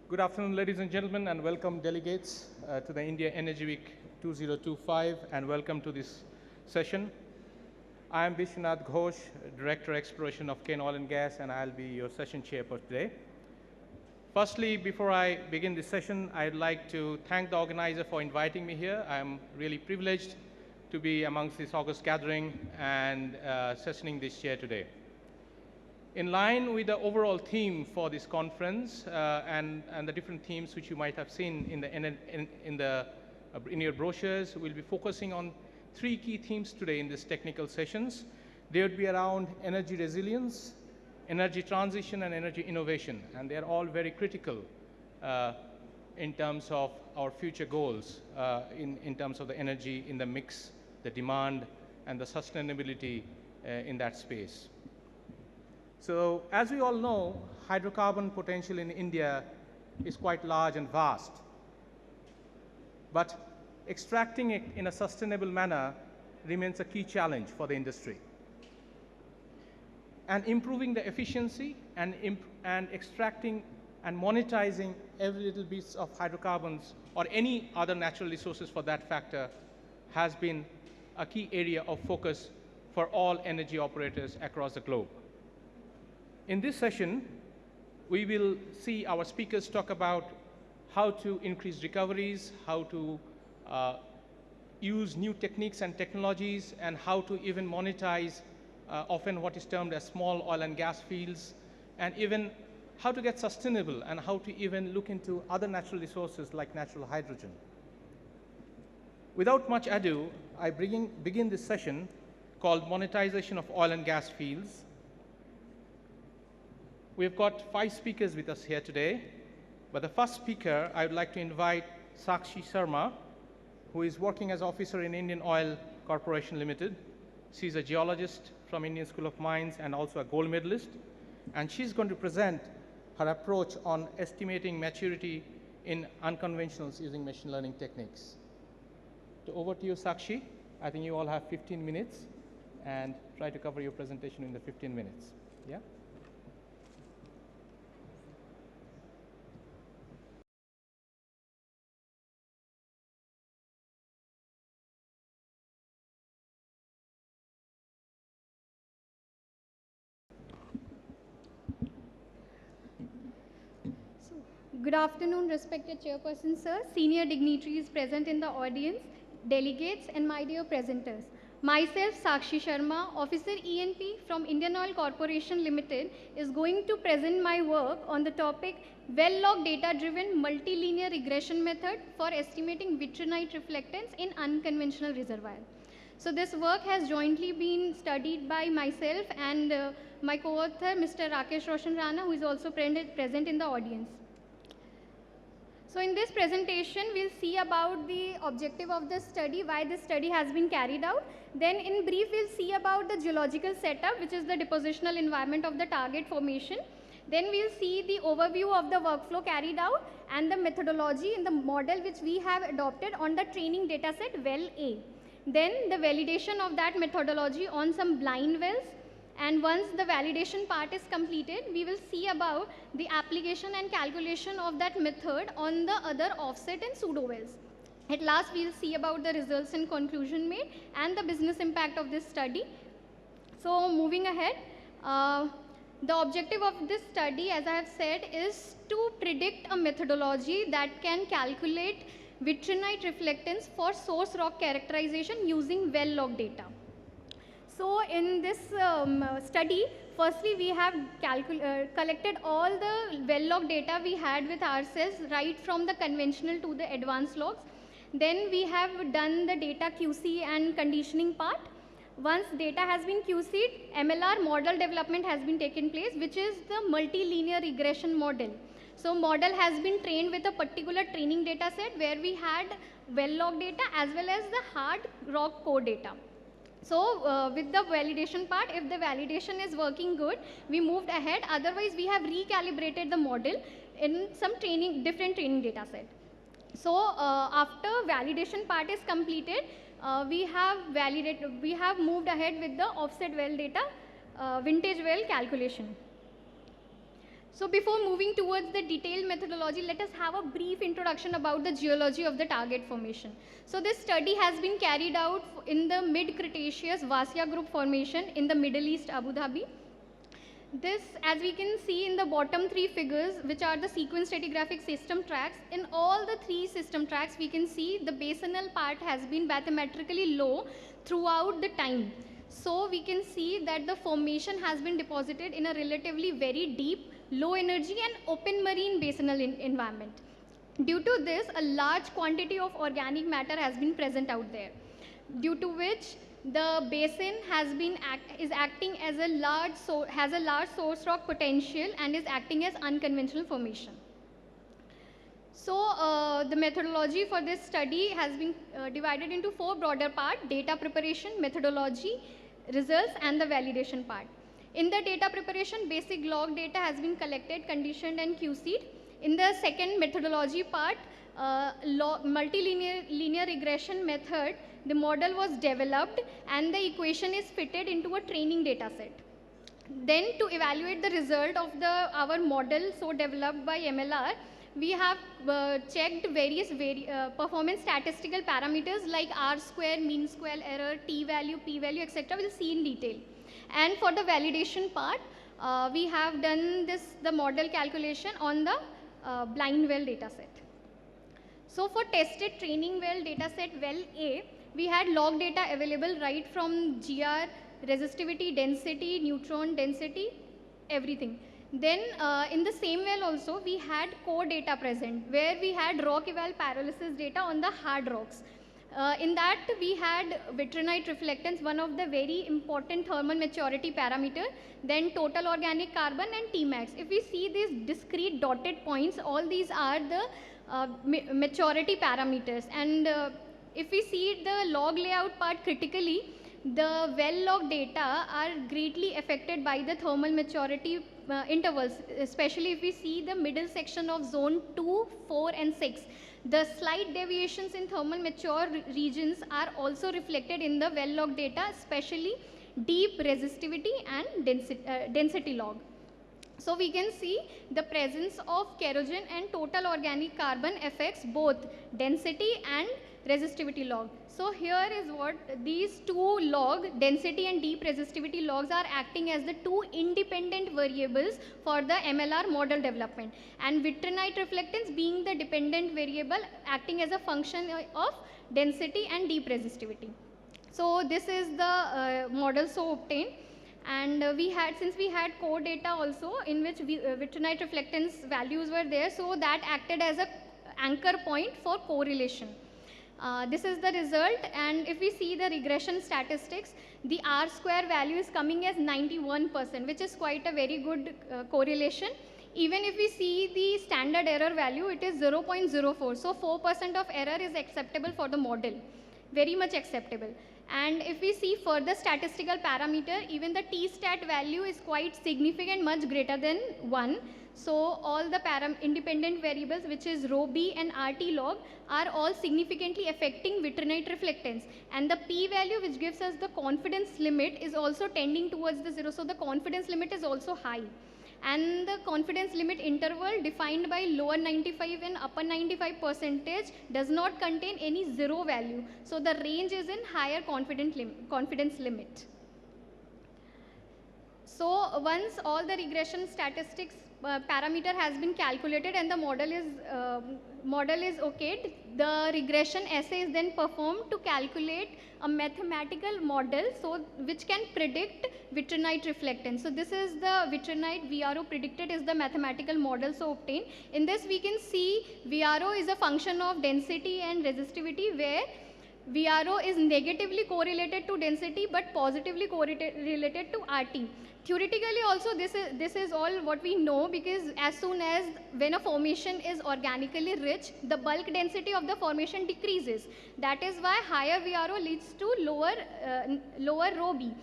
Good afternoon, ladies and gentlemen, and welcome delegates to the India Energy Week 2025, and welcome to this session. I am Vishwanath Ghosh, Director Exploration of Kane Oil and Gas, and I'll be your session chair for today. Firstly, before I begin this session, I'd like to thank the organizer for inviting me here. I'm really privileged to be amongst this august gathering and sessioning this chair today. In line with the overall theme for this conference and the different themes which you might have seen in your brochures, we'll be focusing on three key themes today in these technical sessions. They would be around energy resilience, energy transition, and energy innovation, and they're all very critical in terms of our future goals in terms of the energy in the mix, the demand, and the sustainability in that space. So, as we all know, hydrocarbon potential in India is quite large and vast. But extracting it in a sustainable manner remains a key challenge for the industry. And improving the efficiency and extracting and monetizing every little bit of hydrocarbons or any other natural resources for that factor has been a key area of focus for all energy operators across the globe. In this session, we will see our speakers talk about how to increase recoveries, how to use new techniques and technologies, and how to even monetize often what is termed as small oil and gas fields, and even how to get sustainable and how to even look into other natural resources like natural hydrogen. Without much ado, I begin this session called Monetization of Oil and Gas Fields. We've got 5 speakers with us here today, but the first speaker, I would like to invite Sakshi Sharma, who is working as officer in Indian Oil Corporation Limited. She's a geologist from Indian School of Mines and also a gold medalist, and she's going to present her approach on estimating maturity in unconventionals using machine learning techniques. So over to you, Sakshi. I think you all have 15 minutes, and try to cover your presentation in the 15 minutes. Yeah? Good afternoon, respected Chairperson, sir, senior dignitaries present in the audience, delegates, and my dear presenters. Myself, Sakshi Sharma, Officer E&P from Indian Oil Corporation Limited, is going to present my work on the topic well-log data-driven multilinear regression method for estimating vitrinite reflectance in unconventional reservoir. So this work has jointly been studied by myself and my co-author, Mr. Rakesh Roshan Rana, who is also present in the audience. So in this presentation, we'll see about the objective of the study, why this study has been carried out. Then in brief, we'll see about the geological setup, which is the depositional environment of the target formation. Then we'll see the overview of the workflow carried out and the methodology in the model which we have adopted on the training dataset well A. Then the validation of that methodology on some blind wells. And once the validation part is completed, we will see about the application and calculation of that method on the other offset and pseudo wells. At last, we will see about the results and conclusion made and the business impact of this study. So moving ahead, the objective of this study, as I have said, is to predict a methodology that can calculate vitrinite reflectance for source rock characterization using well-log data. So in this study, firstly we have collected all the well-log data we had with ourselves right from the conventional to the advanced logs. Then we have done the data QC and conditioning part. Once data has been QC'd, MLR model development has been taken place, which is the multilinear regression model. So model has been trained with a particular training data set where we had well-log data as well as the hard rock core data. So with the validation part, if the validation is working good, we moved ahead. Otherwise, we have recalibrated the model in some different training data set. So after validation part is completed, we have moved ahead with the offset well data, vintage well calculation. So before moving towards the detailed methodology, let us have a brief introduction about the geology of the target formation. So this study has been carried out in the mid-Cretaceous Vasya Group formation in the Middle East, Abu Dhabi. This, as we can see in the bottom three figures, which are the sequence stratigraphic system tracks, in all the three system tracks, we can see the basinal part has been bathymetrically low throughout the time. So we can see that the formation has been deposited in a relatively very deep, low energy and open marine basinal environment. Due to this, a large quantity of organic matter has been present out there, due to which the basin is acting as a has a large source rock potential and is acting as unconventional formation. So the methodology for this study has been divided into four broader parts: data preparation, methodology, results and the validation part. In the data preparation, basic log data has been collected, conditioned and QC'd. In the second methodology part, multilinear regression method, the model was developed and the equation is fitted into a training data set. Then to evaluate the result of our model so developed by MLR, we have checked various performance statistical parameters like R square, mean square error, T value, P value, etc. We'll see in detail. And for the validation part, we have done the model calculation on the blind well dataset. So for tested training well dataset well A, we had log data available right from GR, resistivity, density, neutron density, everything. Then in the same well also we had core data present, where we had rock eval pyrolysis data on the hard rocks. In that we had vitrinite reflectance, one of the very important thermal maturity parameter, then total organic carbon and Tmax. If we see these discrete dotted points, all these are the maturity parameters. And if we see the log layout part critically, the well log data are greatly affected by the thermal maturity intervals, especially if we see the middle section of zone 2, 4 and 6. The slight deviations in thermal mature regions are also reflected in the well log data, especially deep resistivity and density log. So we can see the presence of kerogen and total organic carbon affects both density and resistivity log. So here is what these two log, density and deep resistivity logs, are acting as the two independent variables for the MLR model development, and vitrinite reflectance being the dependent variable acting as a function of density and deep resistivity. So this is the model so obtained. And since we had core data also in which vitrinite reflectance values were there, so that acted as a anchor point for correlation. This is the result, and if we see the regression statistics, the R square value is coming as 91%, which is quite a very good correlation. Even if we see the standard error value, it is 0.04. So 4% of error is acceptable for the model, very much acceptable. And if we see further statistical parameter, even the T-stat value is quite significant, much greater than 1. So all the independent variables, which is rho B and RT log, are all significantly affecting vitrinite reflectance. And the P value, which gives us the confidence limit, is also tending towards the 0. So the confidence limit is also high. And the confidence limit interval defined by lower 95 and upper 95 percentage does not contain any 0 value. So the range is in higher confidence limit. So once all the regression statistics parameter has been calculated and the model is okayed, the regression assay is then performed to calculate a mathematical model which can predict vitrinite reflectance. So this is the vitrinite VRO predicted is the mathematical model so obtained. In this we can see VRO is a function of density and resistivity, where VRO is negatively correlated to density but positively correlated to RT. Theoretically also this is all what we know, because as soon as when a formation is organically rich, the bulk density of the formation decreases. That is why higher VRO leads to lower rho B.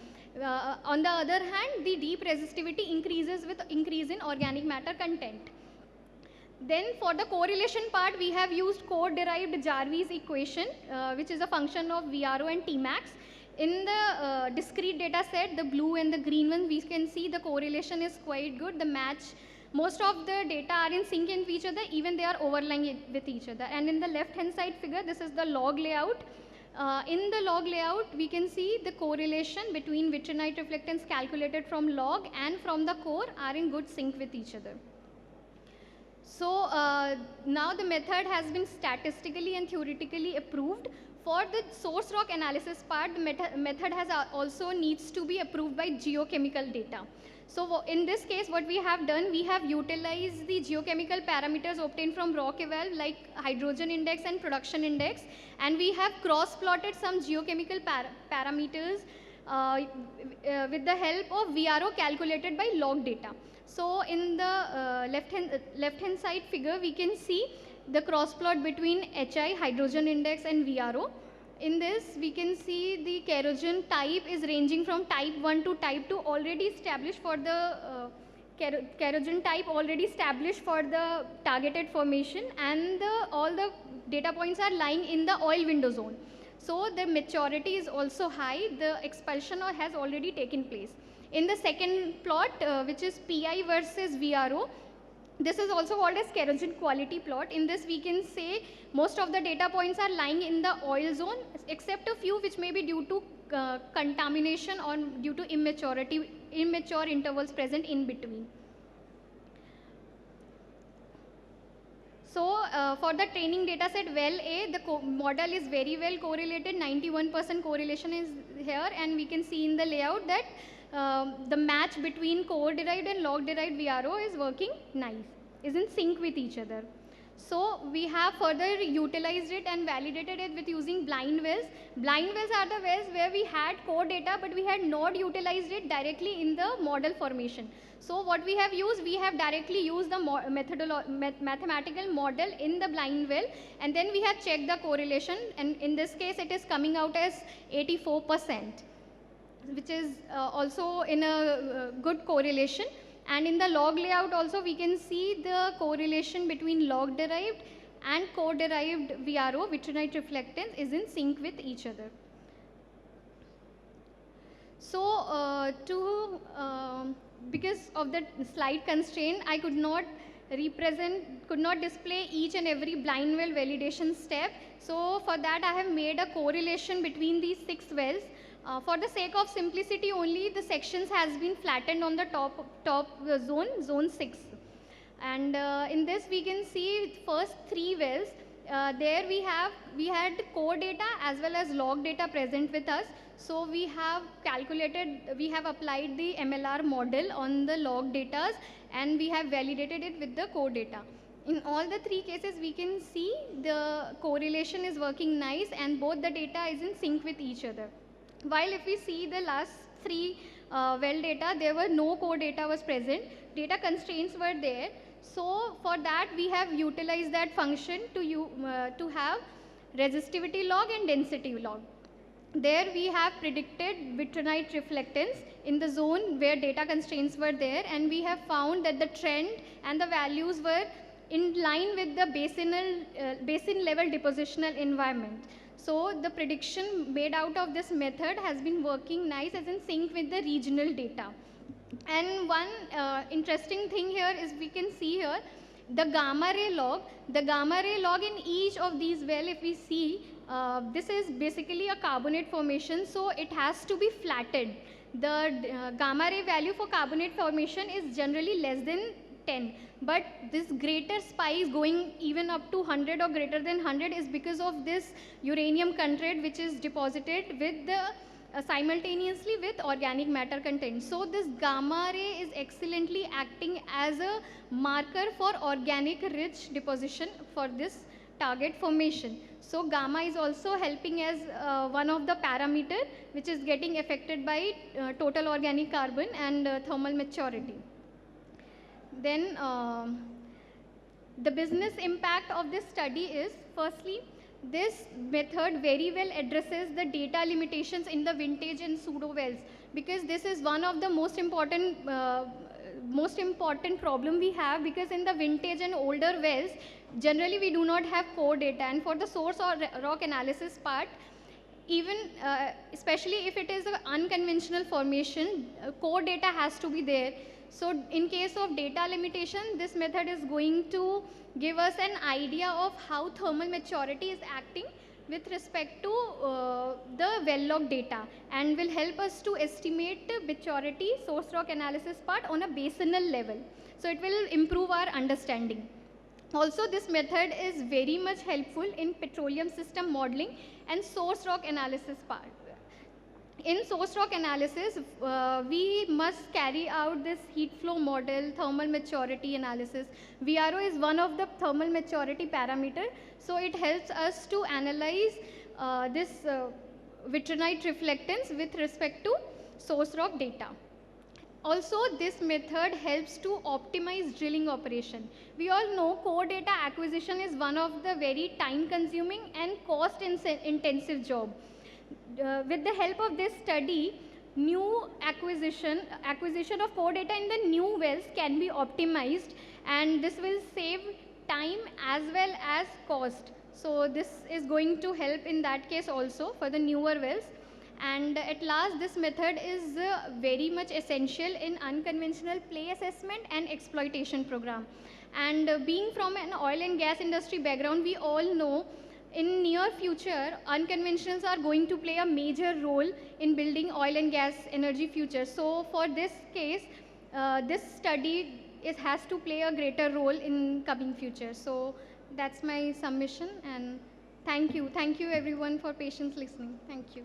On the other hand, the deep resistivity increases with increase in organic matter content. Then for the correlation part, we have used core-derived Jarvis equation, which is a function of VRO and Tmax. In the discrete data set, the blue and the green one, we can see the correlation is quite good. The match most of the data are in sync with each other, even they are overlying with each other. And in the left hand side figure, this is the log layout. In the log layout, we can see the correlation between vitrinite reflectance calculated from log and from the core are in good sync with each other. So now the method has been statistically and theoretically approved. For the source rock analysis part, the method has also needs to be approved by geochemical data. So in this case, what we have done, we have utilized the geochemical parameters obtained from rock eval like hydrogen index and production index, and we have cross-plotted some geochemical parameters with the help of VRO calculated by log data. So in the left-hand side figure, we can see the cross plot between HI, hydrogen index, and VRO. In this, we can see the kerogen type is ranging from type 1 to type 2 already established for the kerogen type already established for the targeted formation, and all the data points are lying in the oil window zone. So the maturity is also high, the expulsion has already taken place. In the second plot, which is PI versus VRO, this is also called as kerogen quality plot. In this, we can say most of the data points are lying in the oil zone, except a few which may be due to contamination or due to immature intervals present in between. So for the training data set well A, the model is very well correlated, 91% correlation is here, and we can see in the layout that the match between core derived and log derived VRO is working nice, is in sync with each other. So we have further utilized it and validated it with using blind wells. Blind wells are the wells where we had core data, but we had not utilized it directly in the model formation. So what we have used, we have directly used the mathematical model in the blind well, and then we have checked the correlation, and in this case it is coming out as 84%, which is also in a good correlation. And in the log layout also, we can see the correlation between log derived and core derived VRO, vitrinite reflectance, is in sync with each other. So because of the slide constraint, I could not display each and every blind well validation step. So for that, I have made a correlation between these 6 wells. For the sake of simplicity only, the sections has been flattened on the top zone 6. And in this, we can see first 3 wells. There we had core data as well as log data present with us. So we have applied the MLR model on the log data, and we have validated it with the core data. In all the 3 cases, we can see the correlation is working nice, and both the data is in sync with each other. While if we see the last 3 well data, there were no core data was present, data constraints were there. So for that, we have utilized that function to have resistivity log and density log. There we have predicted vitrinite reflectance in the zone where data constraints were there, and we have found that the trend and the values were in line with the basin level depositional environment. So the prediction made out of this method has been working nice, as in sync with the regional data. And one interesting thing here is we can see here the gamma ray log. The gamma ray log in each of these well, if we see, this is basically a carbonate formation, so it has to be flattened. The gamma ray value for carbonate formation is generally less than 10, but this greater spice going even up to 100 or greater than 100 is because of this uranium contrate which is deposited with the simultaneously with organic matter content. So this gamma ray is excellently acting as a marker for organic rich deposition for this target formation. So gamma is also helping as one of the parameter which is getting affected by total organic carbon and thermal maturity. Then the business impact of this study is, firstly, this method very well addresses the data limitations in the vintage and pseudo wells, because this is one of the most important problem we have, because in the vintage and older wells generally we do not have core data, and for the source or rock analysis part, even especially if it is an unconventional formation, core data has to be there. So in case of data limitation, this method is going to give us an idea of how thermal maturity is acting with respect to the well-log data, and will help us to estimate the maturity source rock analysis part on a basinal level. So it will improve our understanding. Also, this method is very much helpful in petroleum system modeling and source rock analysis part. In source rock analysis, we must carry out this heat flow model, thermal maturity analysis. VRO is one of the thermal maturity parameter, so it helps us to analyze this vitrinite reflectance with respect to source rock data. Also, this method helps to optimize drilling operation. We all know core data acquisition is one of the very time consuming and cost intensive job. With the help of this study, new acquisition of core data in the new wells can be optimized, and this will save time as well as cost. So this is going to help in that case also for the newer wells. And at last, this method is very much essential in unconventional play assessment and exploitation program. And being from an oil and gas industry background, we all know in near future, unconventionals are going to play a major role in building oil and gas energy future. So for this case, this study has to play a greater role in coming future. So that's my submission, and thank you. Thank you everyone for patience listening. Thank you.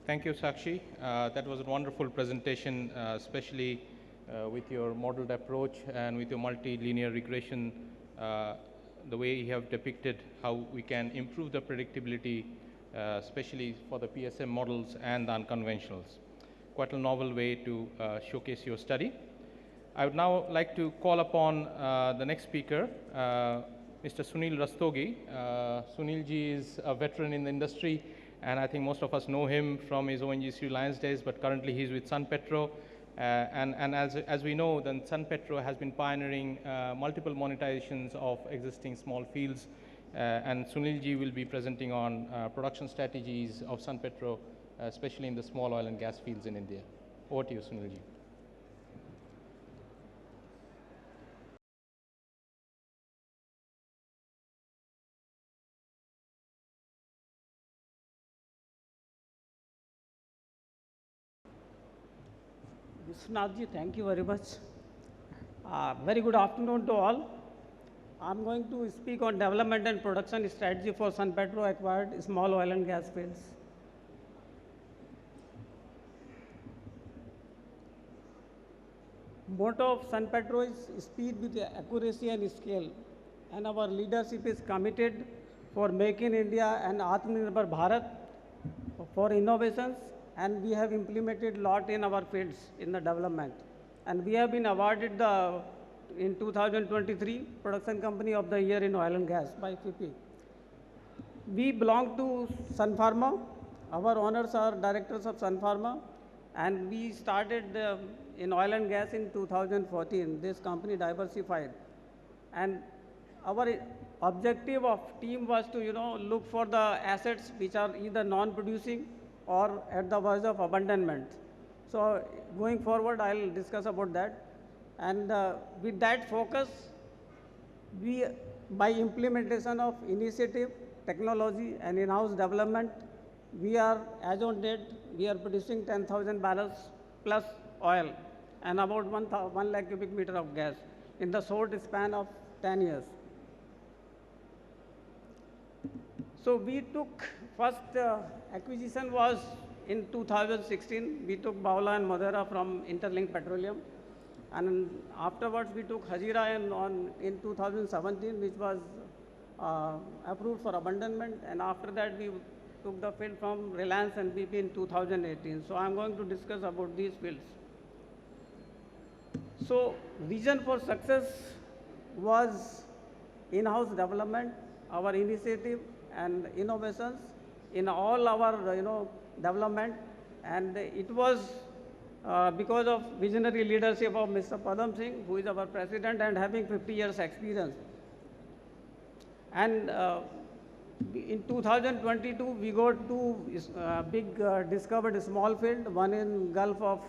Thank you, Sakshi. That was a wonderful presentation, especially with your modeled approach and with your multilinear regression, the way you have depicted how we can improve the predictability, especially for the PSM models and the unconventionals. Quite a novel way to showcase your study. I would now like to call upon the next speaker, Mr. Sunil Rastogi. Sunil ji is a veteran in the industry, and I think most of us know him from his ONGC Reliance days, but currently he's with Sunpetro. And as we know, then Sunpetro has been pioneering multiple monetizations of existing small fields, and Sunil ji will be presenting on production strategies of Sunpetro, especially in the small oil and gas fields in India. Over to you, Sunil ji. Vishwanath, thank you very much. Very good afternoon to all. I'm going to speak on development and production strategy for Sunpetro acquired small oil and gas fields. Motto of Sunpetro is speed with accuracy and scale, and our leadership is committed for making India an Atmanirbhar Bharat for innovations, and we have implemented a lot in our fields in the development. And we have been awarded the, in 2023, Production Company of the Year in Oil and Gas by FIPI. We belong to Sun Pharma. Our owners are directors of Sun Pharma, and we started in oil and gas in 2014. This company diversified. And our objective of team was to, look for the assets which are either non-producing or at the verge of abandonment. So going forward, I'll discuss about that. And with that focus, we, by implementation of initiative, technology, and in-house development, we are, as on date, we are producing 10,000 barrels plus oil and about 1 lakh cubic meter of gas in the short span of 10 years. So we took, first acquisition was in 2016. We took Bawla and Madera from Interlink Petroleum. And afterwards we took Hazira in 2017, which was approved for abandonment. And after that we took the field from Reliance and BP in 2018. So I'm going to discuss about these fields. So vision for success was in-house development, our initiative and innovations in all our development, and it was because of visionary leadership of Mr. Padam Singh, who is our president and having 50 years experience. And in 2022, we got two big discovered small field, one in Gulf of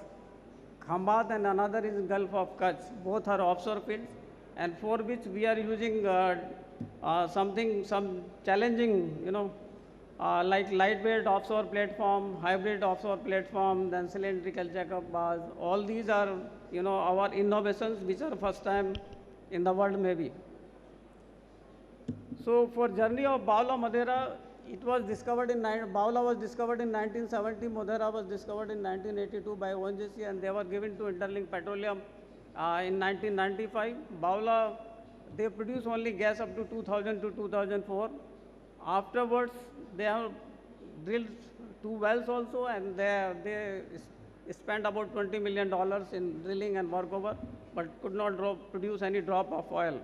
Khambat and another is Gulf of Kutch. Both are offshore fields, and for which we are using some challenging, like lightweight offshore platform, hybrid offshore platform, then cylindrical jack-up bars. All these are, our innovations which are first time in the world maybe. So for journey of Bawla Madeira, it was discovered in, Bawla was discovered in 1970, Madeira was discovered in 1982 by ONGC and they were given to Interlink Petroleum in 1995. Bawla, they produce only gas up to 2000 to 2004. Afterwards, they have drilled 2 wells also and they spent about $20 million in drilling and workover, but could not produce any drop of oil.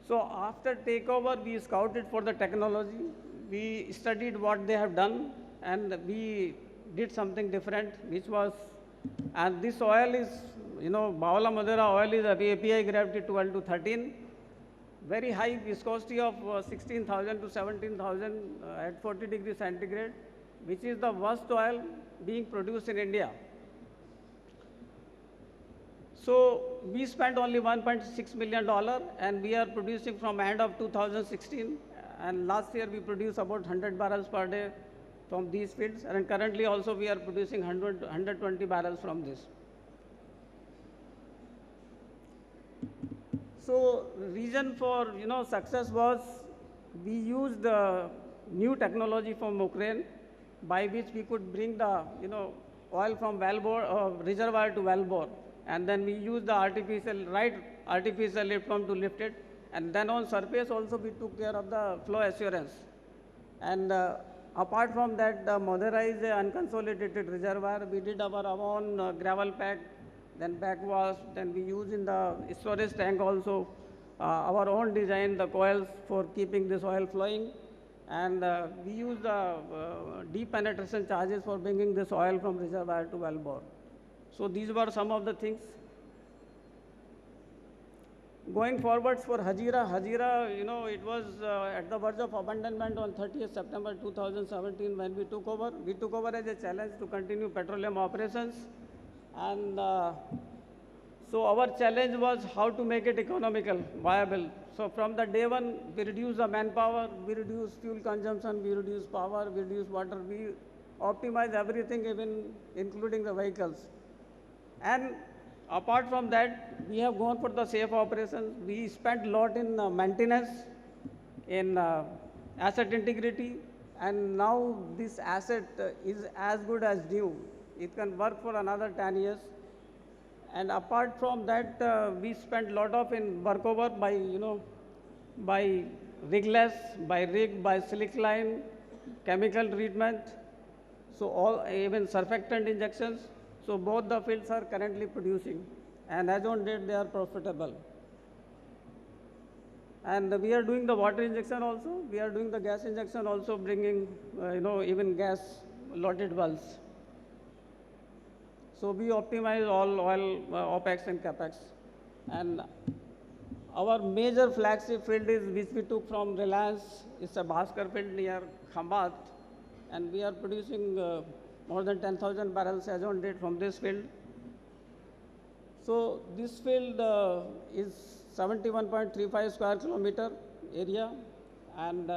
So after takeover, we scouted for the technology. We studied what they have done and we did something different, which was, and this oil is, Bawla Madeira oil is API gravity 12 to 13. Very high viscosity of 16,000 to 17,000 at 40 degrees centigrade, which is the worst oil being produced in India. So we spent only $1.6 million and we are producing from end of 2016 and last year we produced about 100 barrels per day from these fields and currently also we are producing 120 barrels from this. So reason for success was we used new technology from Ukraine by which we could bring the oil from wellbore reservoir to wellbore, and then we used the artificial lift pump to lift it, and then on surface also we took care of the flow assurance. And apart from that, Madeira is an unconsolidated reservoir. We did our own gravel pack, then backwash, then we use in the storage tank also our own design, the coils for keeping this oil flowing. And we use the deep penetration charges for bringing this oil from reservoir to wellbore. So these were some of the things. Going forwards for Hazira, it was at the verge of abandonment on 30th September 2017 when we took over. We took over as a challenge to continue petroleum operations. And so our challenge was how to make it economical, viable. So from the day one, we reduced the manpower, we reduced fuel consumption, we reduced power, we reduced water, we optimized everything, even including the vehicles. And apart from that, we have gone for the safe operations. We spent a lot in maintenance, in asset integrity, and now this asset is as good as new. It can work for another 10 years. And apart from that, we spent a lot of in workover by rigless, by rig, by slick line, chemical treatment, so all, even surfactant injections. So both the fields are currently producing, and as on date, they are profitable. And we are doing the water injection also. We are doing the gas injection also, bringing, even gas loaded wells. So we optimize all oil OPEX and CAPEX. And our major flagship field is, which we took from Reliance, it's a Bhaskar field near Khambat. And we are producing more than 10,000 barrels as on date from this field. So this field is 71.35 square kilometer area. And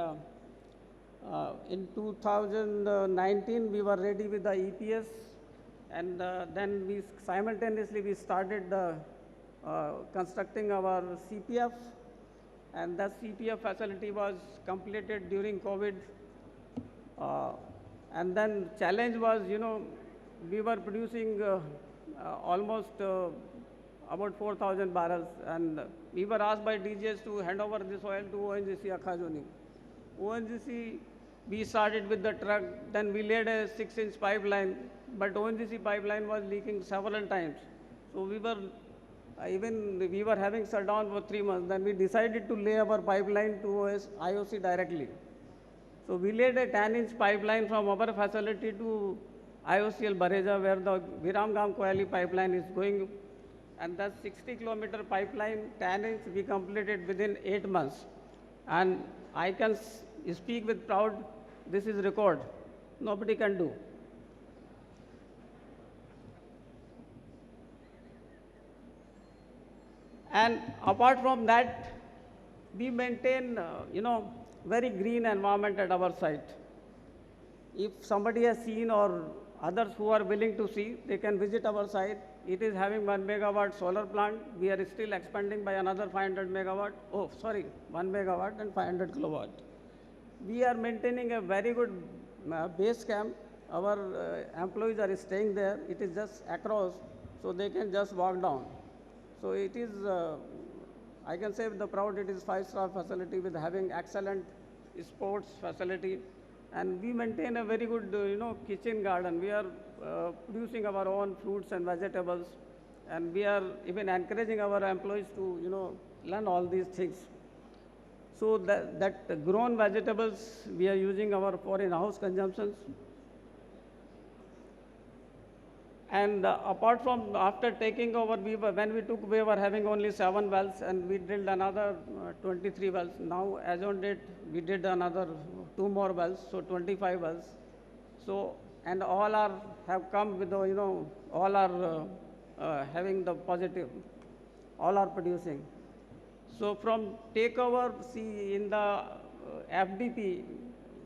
in 2019, we were ready with the EPS. And then we simultaneously started constructing our CPF, and that CPF facility was completed during COVID. And then challenge was, we were producing almost about 4,000 barrels, and we were asked by DGS to hand over this oil to ONGC Akhajoni. ONGC, we started with the truck, then we laid a 6-inch pipeline, but ONGC pipeline was leaking several times. So we were having shutdown for 3 months. Then we decided to lay our pipeline to IOC directly. So we laid a 10-inch pipeline from our facility to IOCL Bareja, where the Viramgam Koyali pipeline is going, and that 60-kilometer pipeline, 10 inch, we completed within 8 months. And I can speak with proud, this is record. Nobody can do. And apart from that, we maintain, very green environment at our site. If somebody has seen or others who are willing to see, they can visit our site. It is having 1 megawatt solar plant. We are still expanding by another 500 megawatt. 1 megawatt and 500 kilowatt. We are maintaining a very good base camp. Our employees are staying there. It is just across, so they can just walk down. So it is, I can say with the proud, it is 5-star facility with having excellent sports facility. And we maintain a very good, kitchen garden. We are producing our own fruits and vegetables. And we are even encouraging our employees to, learn all these things. So that grown vegetables, we are using for in-house consumptions. And apart from after taking over, when we took, we were having only 7 wells, and we drilled another 23 wells. Now, as on date, we did another 2 more wells, so 25 wells. So, and all have come with the, all are having the positive, all are producing. So from takeover, see in the FDP,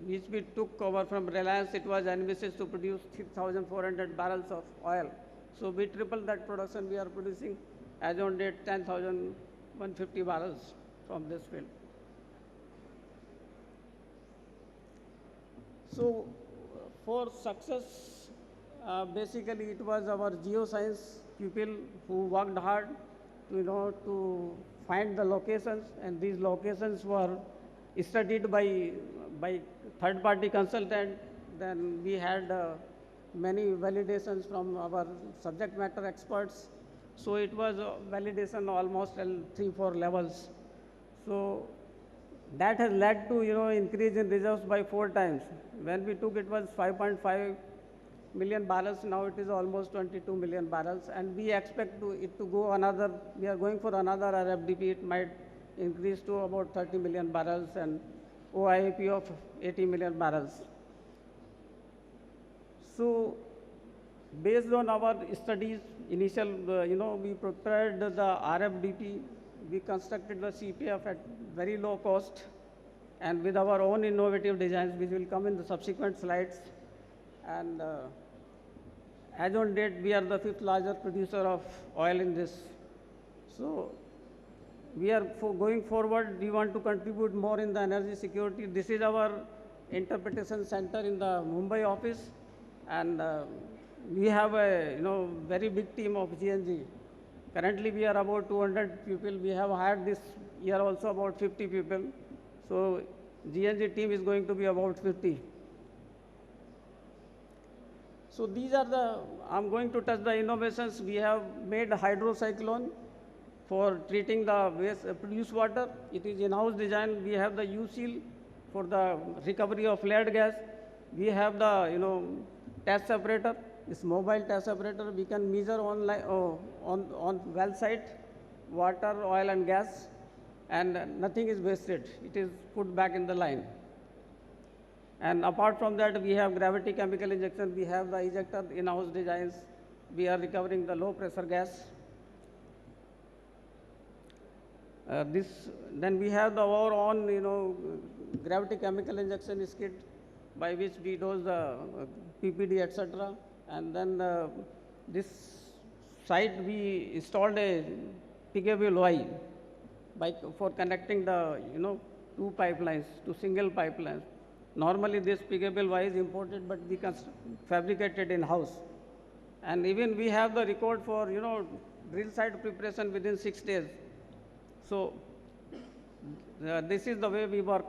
which we took over from Reliance, it was envisaged to produce 3,400 barrels of oil. So we tripled that production. We are producing, as on date, 10,150 barrels from this field. So for success, basically it was our geoscience people who worked hard, to find the locations, and these locations were studied by third-party consultant. Then we had many validations from our subject matter experts. So it was validation almost at 3-4 levels. So that has led to increase in reserves by 4 times. When we took, it was 5.5 million barrels. Now it is almost 22 million barrels, and we expect it to go another. We are going for another RFDP. It might increase to about 30 million barrels and OIP of 80 million barrels. So based on our studies, initial, we prepared the RFDP. We constructed the CPF at very low cost and with our own innovative designs, which will come in the subsequent slides. And as on date, we are the 5th largest producer of oil in this. So we are going forward, we want to contribute more in the energy security. This is our interpretation center in the Mumbai office, and we have a very big team of GNG. Currently, we are about 200 people. We have hired this year also about 50 people. So GNG team is going to be about 50. So these are I'm going to touch the innovations. We have made a hydrocyclone for treating the waste produced water. It is in-house design. We have the U-seal for the recovery of flared gas. We have the test separator. This mobile test separator, we can measure on well site water, oil, and gas, and nothing is wasted. It is put back in the line. And apart from that, we have gravity chemical injection. We have the ejector in-house designs. We are recovering the low pressure gas. Then we have our own, gravity chemical injection skid by which we dose the PPD, etc. And then this site we installed a piggable Y for connecting the two pipelines to single pipelines. Normally this piggable Y is imported, but we can fabricate it in house. And even we have the record for drill site preparation within 6 days. So this is the way we work.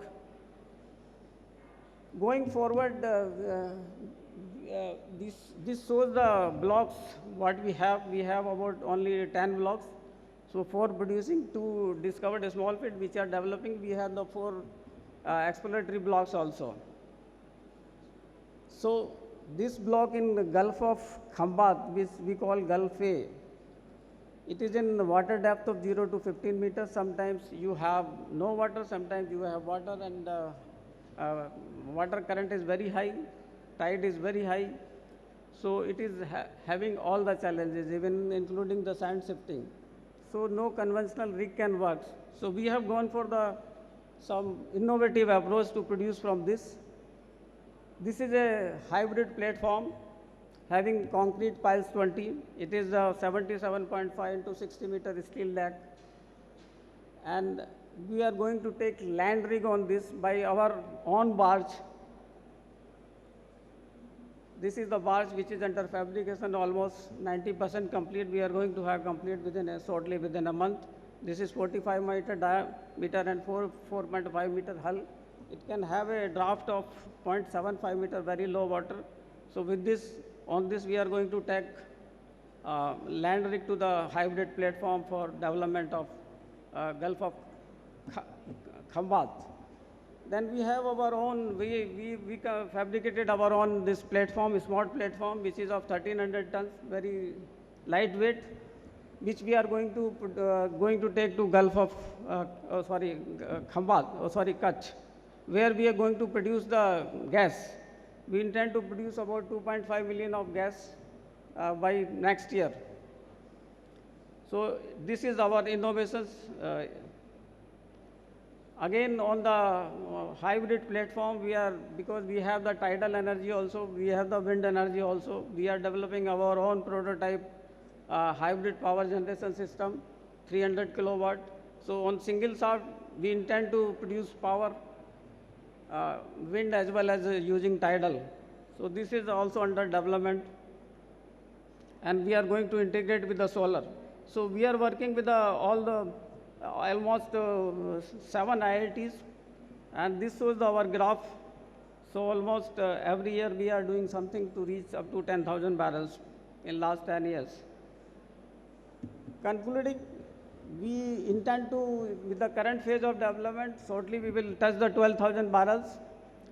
Going forward, this shows the blocks what we have. We have about only 10 blocks. So 4 producing, 2 discovered a small field which are developing. We have the 4 exploratory blocks also. So this block in the Gulf of Khambat, which we call Gulf A, it is in water depth of 0 to 15 meters. Sometimes you have no water, sometimes you have water, and water current is very high, tide is very high. So it is having all the challenges, even including the sand shifting. So no conventional rig can work. So we have gone for some innovative approach to produce from this. This is a hybrid platform having concrete piles 20. It is a 77.5 into 60 meter steel deck. And we are going to take land rig on this by our own barge. This is the barge which is under fabrication, almost 90% complete. We are going to have complete shortly within a month. This is 45 meter diameter and 4.5 meter hull. It can have a draft of 0.75 meter, very low water. So with this, on this we are going to take land rig to the hybrid platform for development of Gulf of Khambat. Then we have our own, we fabricated our own this platform, smart platform, which is of 1300 tons, very lightweight, which we are going to take to Gulf of, Kutch, where we are going to produce the gas. We intend to produce about 2.5 million of gas by next year. So this is our innovations. Again, on the hybrid platform, because we have the tidal energy also, we have the wind energy also, we are developing our own prototype hybrid power generation system, 300 kilowatt. So on single shaft, we intend to produce power, wind as well as using tidal. So this is also under development. And we are going to integrate with the solar. So we are working with almost 7 IITs, and this shows our graph. So almost every year we are doing something to reach up to 10,000 barrels in last 10 years. Concluding, we intend to, with the current phase of development, shortly we will touch the 12,000 barrels.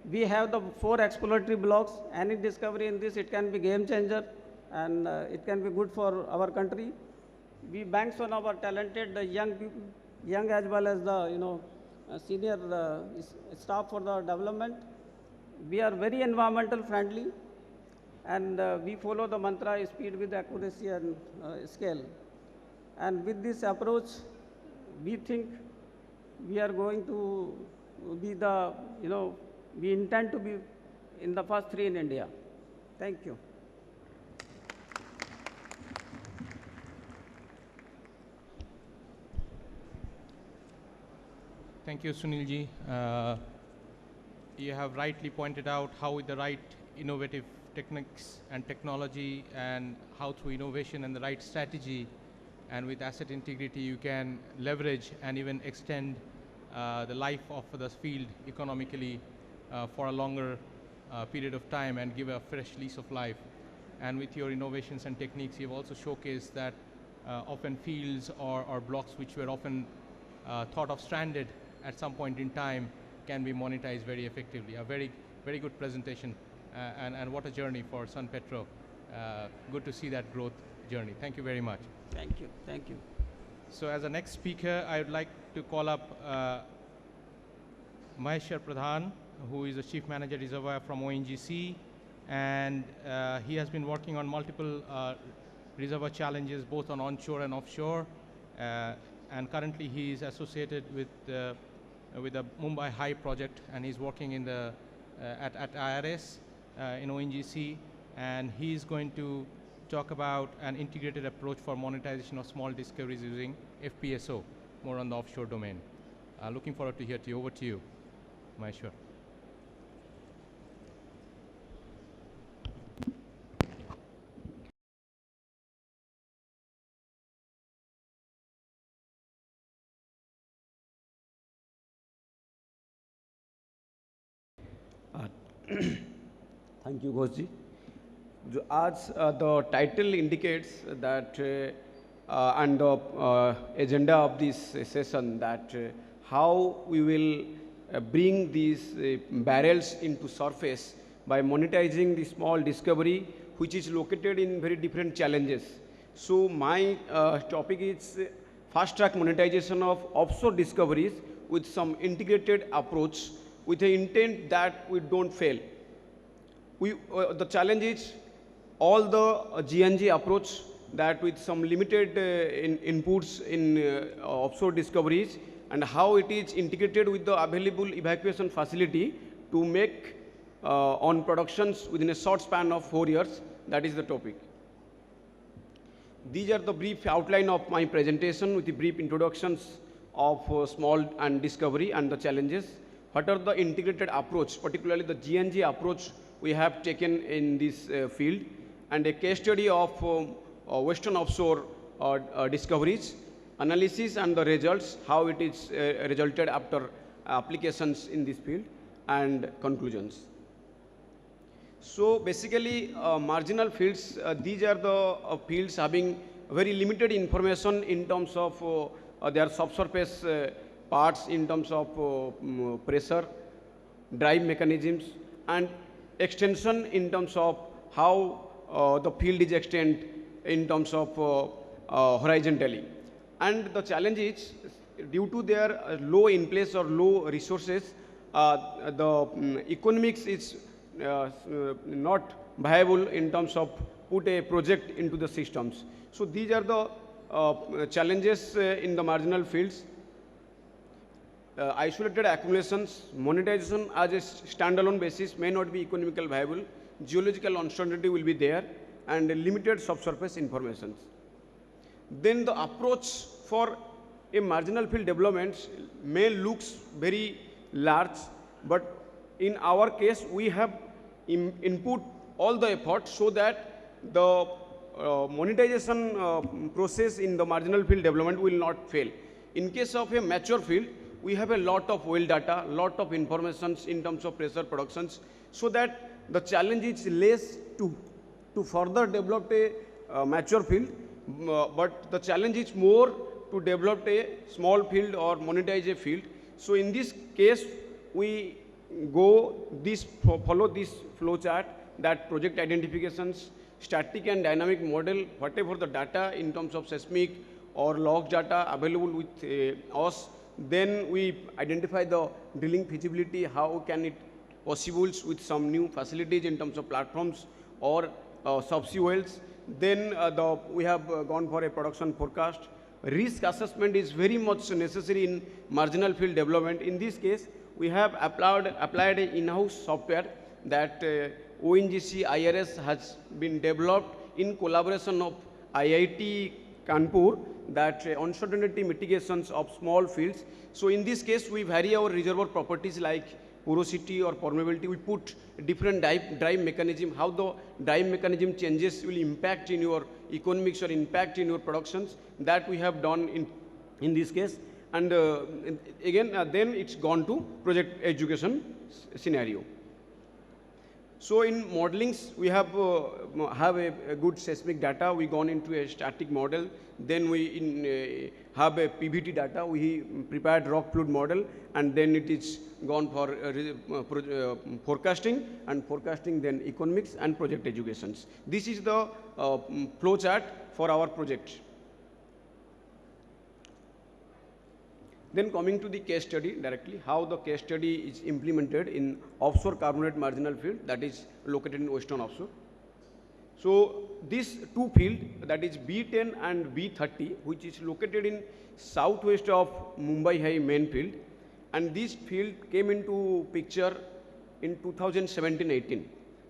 We have the 4 exploratory blocks. Any discovery in this, it can be game changer, and it can be good for our country. We banks on our talented young people, young as well as the senior staff for the development. We are very environmental friendly, and we follow the mantra speed with accuracy and scale. And with this approach, we think we are going to be we intend to be in the first 3 in India. Thank you. Thank you, Sunilji. You have rightly pointed out how with the right innovative techniques and technology, and how through innovation and the right strategy and with asset integrity you can leverage and even extend the life of the field economically for a longer period of time and give a fresh lease of life. And with your innovations and techniques, you've also showcased that often fields or blocks which were often thought of stranded at some point in time can be monetized very effectively. A very, very good presentation, and what a journey for Sun Petro. Good to see that growth journey. Thank you very much. Thank you. Thank you. So as a next speaker, I would like to call up Maheshwar Pradhan, who is the Chief Manager Reservoir from ONGC, and he has been working on multiple reservoir challenges, both on onshore and offshore. And currently he is associated with the Mumbai High project, and he's working in at IRS in ONGC, and he's going to talk about an integrated approach for monetization of small discoveries using FPSO, more on the offshore domain. Looking forward to hear to you. Over to you, Maheshwar. Thank you, Ghoshji. As the title indicates that and the agenda of this session, that how we will bring these barrels into surface by monetizing the small discovery which is located in very different challenges. So my topic is fast track monetization of offshore discoveries with some integrated approach with the intent that we don't fail. The challenge is all the GNG approach that with some limited inputs in offshore discoveries and how it is integrated with the available evacuation facility to make on productions within a short span of 4 years. That is the topic. These are the brief outline of my presentation with the brief introductions of small and discovery and the challenges. What are the integrated approach, particularly the GNG approach we have taken in this field, and a case study of Western offshore discoveries, analysis and the results, how it is resulted after applications in this field, and conclusions. So basically, marginal fields, these are the fields having very limited information in terms of their subsurface parts, in terms of pressure, drive mechanisms, and extension in terms of how the field is extended in terms of horizontally. And the challenge is, due to their low in place or low resources, the economics is not viable in terms of put a project into the systems. So these are the challenges in the marginal fields. Isolated accumulations, monetization as a standalone basis may not be economically viable. Geological uncertainty will be there and limited subsurface information. Then the approach for a marginal field development may looks very large, but in our case we have input all the effort so that the monetization process in the marginal field development will not fail. In case of a mature field, we have a lot of well data, lot of information in terms of pressure productions, so that the challenge is less to further develop a mature field, but the challenge is more to develop a small field or monetize a field. So in this case, we follow this flow chart, that project identifications, static and dynamic model, whatever the data in terms of seismic or log data available with us, then we identify the drilling feasibility, how can it possible with some new facilities in terms of platforms or subsea wells. Then we have gone for a production forecast. Risk assessment is very much necessary in marginal field development. In this case, we have applied an in-house software that ONGC IRS has been developed in collaboration of IIT Kanpur, that uncertainty mitigations of small fields. So in this case, we vary our reservoir properties like porosity or permeability. We put different drive mechanism, how the drive mechanism changes will impact in your economics or impact in your productions. That we have done in this case. And again, then it's gone to project education scenario. So in modelings, we have a good seismic data. We gone into a static model. Then we have a PVT data. We prepared rock fluid model, and then it is gone for forecasting, and forecasting then economics and project educations. This is the flow chart for our project. Then coming to the case study directly, how the case study is implemented in offshore carbonate marginal field that is located in Western offshore. So these two fields, that is B10 and B30, which is located in southwest of Mumbai High main field, and this field came into picture in 2017-18.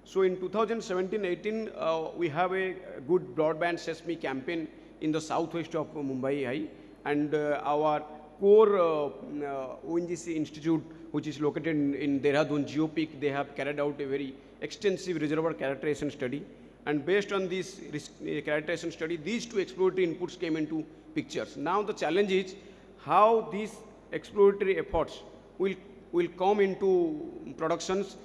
So in 2017-18, we have a good broadband seismic campaign in the southwest of Mumbai High, and our core ONGC institute, which is located in Dehradun, GeoPeak, they have carried out a very extensive reservoir characterization study. And based on this characterization study, these two exploratory inputs came into pictures. Now the challenge is how these exploratory efforts will come into productions.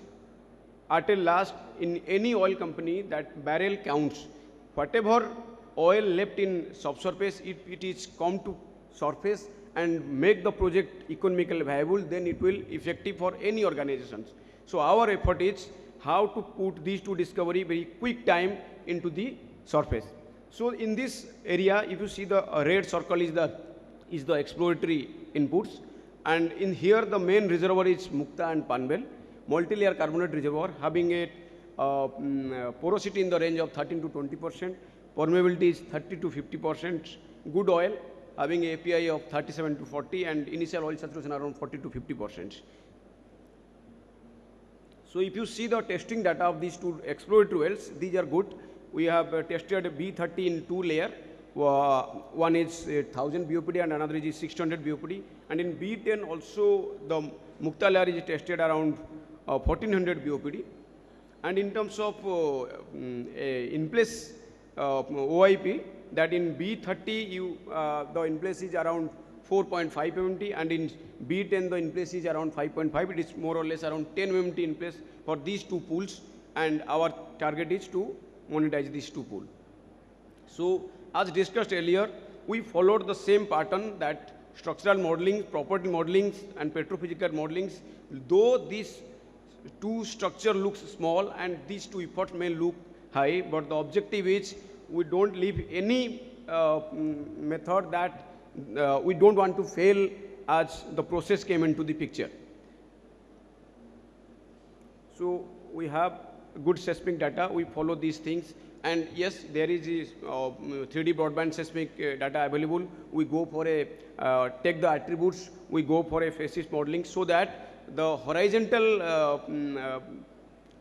At a last, in any oil company, that barrel counts. Whatever oil left in subsurface, if it is come to surface and make the project economically viable, then it will effective for any organizations. So our effort is how to put these two discovery very quick time into the surface. So in this area, if you see the red circle is the exploratory inputs, and in here the main reservoir is Mukta and Panvel, multi-layer carbonate reservoir having a porosity in the range of 13 to 20%, permeability is 30 to 50%, good oil having a API of 37 to 40, and initial oil saturation around 40 to 50%. So if you see the testing data of these two exploratory wells, these are good. We have tested B30 in two layer. One is 1000 BOPD and another is 600 BOPD. And in B10 also the Mukta layer is tested around 1400 BOPD. And in terms of in place OIP, that in B30 the in place is around 4.5 MMT, and in B10 the in place is around 5.5. It is more or less around 10 MMT in place for these two pools, and our target is to monetize these two pools. So as discussed earlier, we followed the same pattern, that structural modeling, property modeling and petrophysical modelings. Though these two structure looks small and these two efforts may look high, but the objective is we don't leave any method that we don't want to fail as the process came into the picture. So we have good seismic data, we follow these things, and yes, there is 3D broadband seismic data available. We go for a, take the attributes, we go for a facies modeling, so that the horizontal,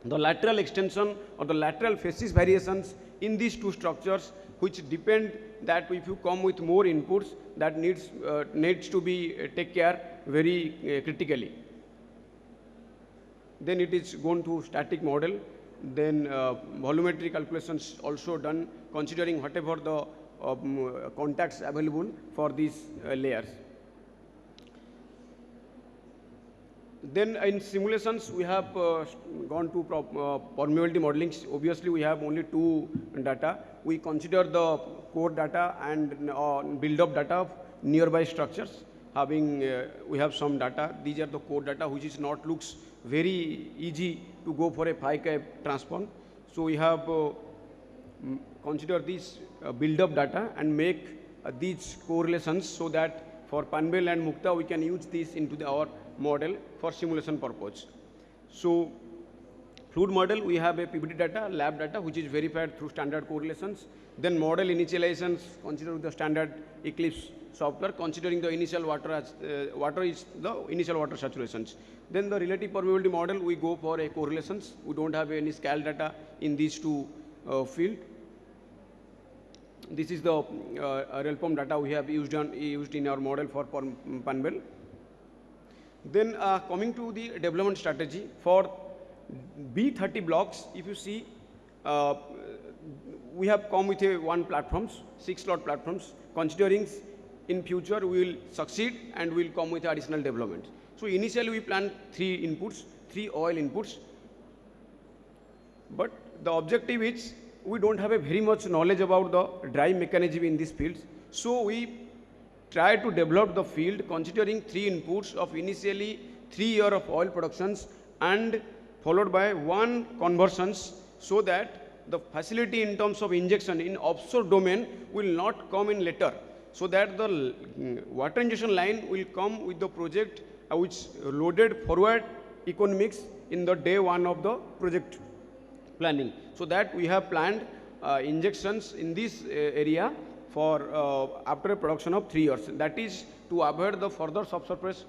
the lateral extension or the lateral facies variations in these two structures, which depend that if you come with more inputs, that needs to be take care very critically. Then it is gone to static model. Then volumetry calculations also done, considering whatever the contacts available for these layers. Then in simulations, we have gone to permeability modeling. Obviously, we have only two data. We consider the core data and build-up data of nearby structures. Having we have some data. These are the core data, which is not looks very easy to go for a phi-cap transform. So we have consider these build-up data and make these correlations, so that for Panvel and Mukta we can use this into our model for simulation purpose. So fluid model, we have a PVD data, lab data, which is verified through standard correlations. Then model initializations, consider the standard Eclipse software, considering the initial water as water is the initial water saturations. Then the relative permeability model, we go for a correlations. We don't have any scale data in these two field. This is the RELPOM data we have used in our model for Panvel. Then coming to the development strategy for B30 blocks, if you see, we have come with one platforms, 6 slot platforms, considering in future we will succeed and we will come with additional development. So initially we planned 3 inputs, 3 oil inputs, but the objective is we don't have a very much knowledge about the drive mechanism in these fields. So we try to develop the field considering 3 inputs of initially 3 years of oil productions and followed by 1 conversions, so that the facility in terms of injection in offshore domain will not come in later, so that the water injection line will come with the project which loaded forward economics in the day 1 of the project planning. So that we have planned injections in this area for after a production of 3 years. That is to avoid the further subsurface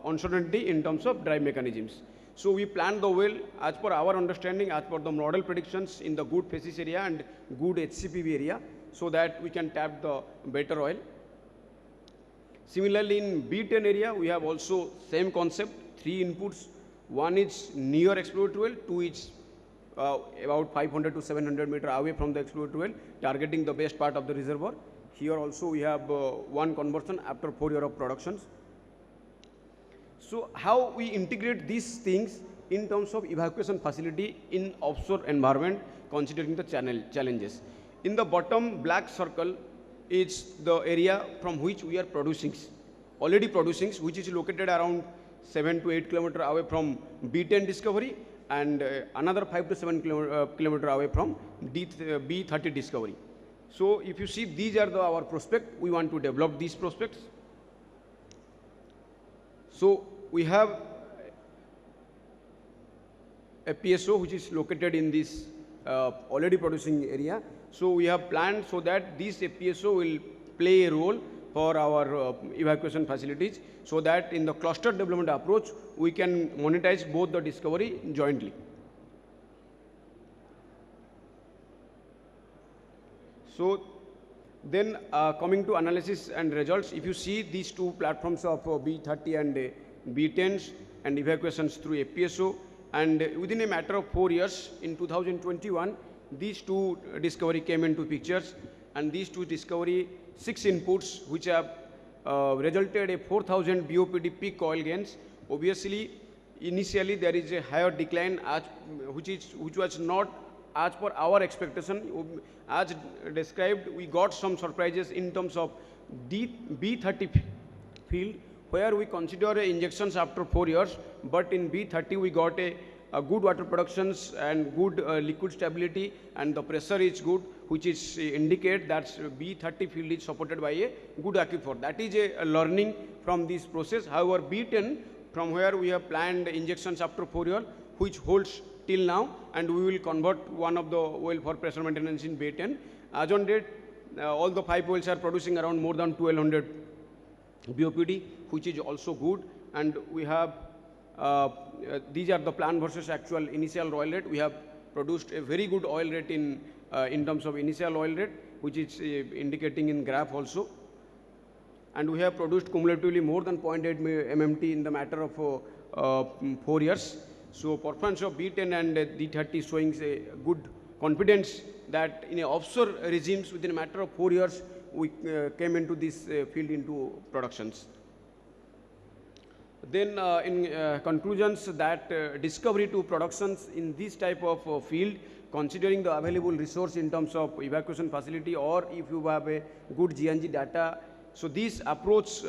uncertainty in terms of drive mechanisms. So we planned the well as per our understanding, as per the model predictions in the good facies area and good HCPV area, so that we can tap the better oil. Similarly, in B10 area, we have also same concept, 3 inputs. 1 is near exploratory well, 2 is about 500 to 700 meter away from the exploratory well, targeting the best part of the reservoir. Here also we have 1 conversion after 4 years of productions. So how we integrate these things in terms of evacuation facility in offshore environment, considering the challenges. In the bottom black circle is the area from which we are producing, already producing, which is located around 7 to 8 kilometers away from B10 discovery, and another 5 to 7 kilometer away from B30 discovery. So if you see, these are our prospect. We want to develop these prospects. So we have a PSO which is located in this already producing area. So we have planned so that this PSO will play a role for our evacuation facilities, so that in the cluster development approach we can monetize both the discovery jointly. So then coming to analysis and results, if you see these two platforms of B30 and B10s and evacuations through FPSO, and within a matter of 4 years, in 2021, these two discovery came into pictures, and these two discovery, 6 inputs which have resulted a 4,000 BOPD peak oil gains. Obviously, initially there is a higher decline which was not as per our expectation. As described, we got some surprises in terms of B30 field, where we consider injections after 4 years, but in B30 we got a good water productions and good liquid stability, and the pressure is good, which is indicate that B30 field is supported by a good aquifer. That is a learning from this process. However, B10, from where we have planned injections after 4 years, which holds till now, and we will convert one of the well for pressure maintenance in B10. As on date, all the 5 wells are producing around more than 1200 BOPD, which is also good, and we have these are the plan versus actual initial oil rate. We have produced a very good oil rate in terms of initial oil rate, which is indicating in graph also, and we have produced cumulatively more than 0.8 MMT in the matter of 4 years. So performance of B10 and D30 showing a good confidence that in a offshore regimes within a matter of 4 years we came into this field into productions. Then in conclusions, that discovery to productions in this type of field, considering the available resource in terms of evacuation facility, or if you have a good GNG data, so this approach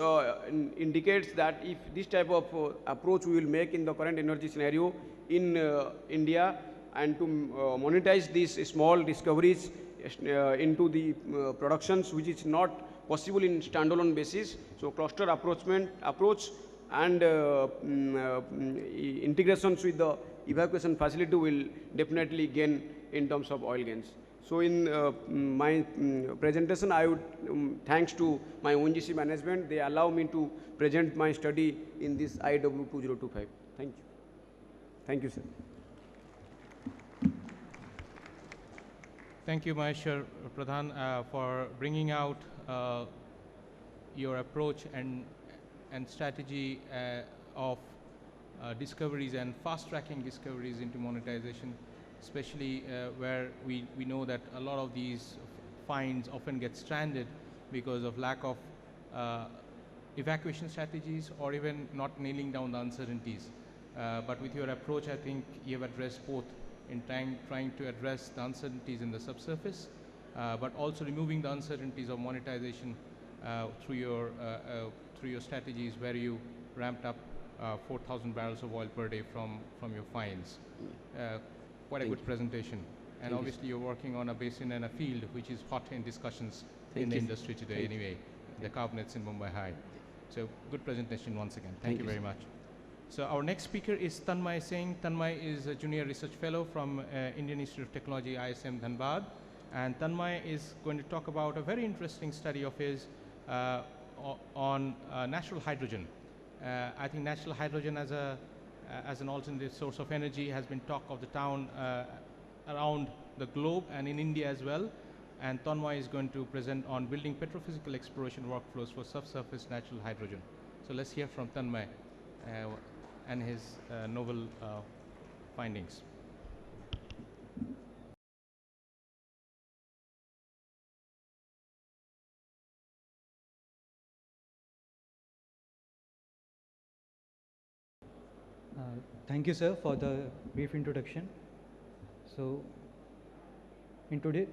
indicates that if this type of approach we will make in the current energy scenario in India, and to monetize these small discoveries into the productions, which is not possible in standalone basis. So cluster approach and integrations with the evacuation facility will definitely gain in terms of oil gains. So in my presentation, I would, thanks to my ONGC management, they allow me to present my study in this IEW 2025. Thank you. Thank you, sir. Thank you, Maheshwar Pradhan, for bringing out your approach and strategy of discoveries and fast-tracking discoveries into monetization, especially where we know that a lot of these finds often get stranded because of lack of evacuation strategies, or even not nailing down the uncertainties. But with your approach, I think you have addressed both in trying to address the uncertainties in the subsurface, but also removing the uncertainties of monetization through your strategies, where you ramped up 4,000 barrels of oil per day from your finds. Quite a good presentation. And obviously you're working on a basin and a field which is hot in discussions in the industry today anyway, the carbonates in Mumbai High. So good presentation once again. Thank you very much. So our next speaker is Tanmay Singh. Tanmay is a junior research fellow from Indian Institute of Technology, ISM Dhanbad. And Tanmay is going to talk about a very interesting study of his on natural hydrogen. I think natural hydrogen as an alternative source of energy has been talk of the town around the globe and in India as well. And Tanmay is going to present on building petrophysical exploration workflows for subsurface natural hydrogen. So let's hear from Tanmay and his novel findings. Thank you, sir, for the brief introduction. So, in today's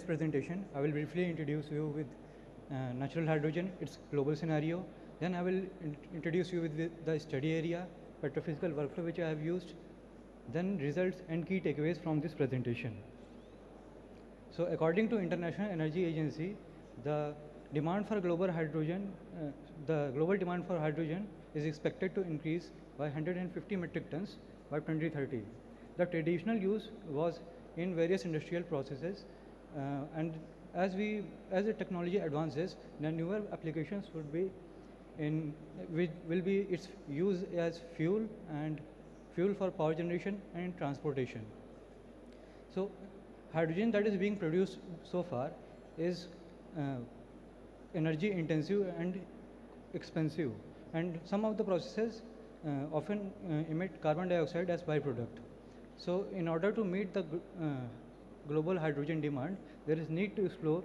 presentation, I will briefly introduce you with natural hydrogen, its global scenario. Then I will introduce you with the study area petrophysical workflow which I have used, then results and key takeaways from this presentation. So according to International Energy Agency, the demand for global hydrogen, the global demand for hydrogen is expected to increase by 150 metric tons by 2030. The traditional use was in various industrial processes, and as the technology advances, the newer applications would be will be its use as fuel and fuel for power generation and transportation. So hydrogen that is being produced so far is energy intensive and expensive, and some of the processes often emit carbon dioxide as byproduct. So in order to meet the global hydrogen demand, there is need to explore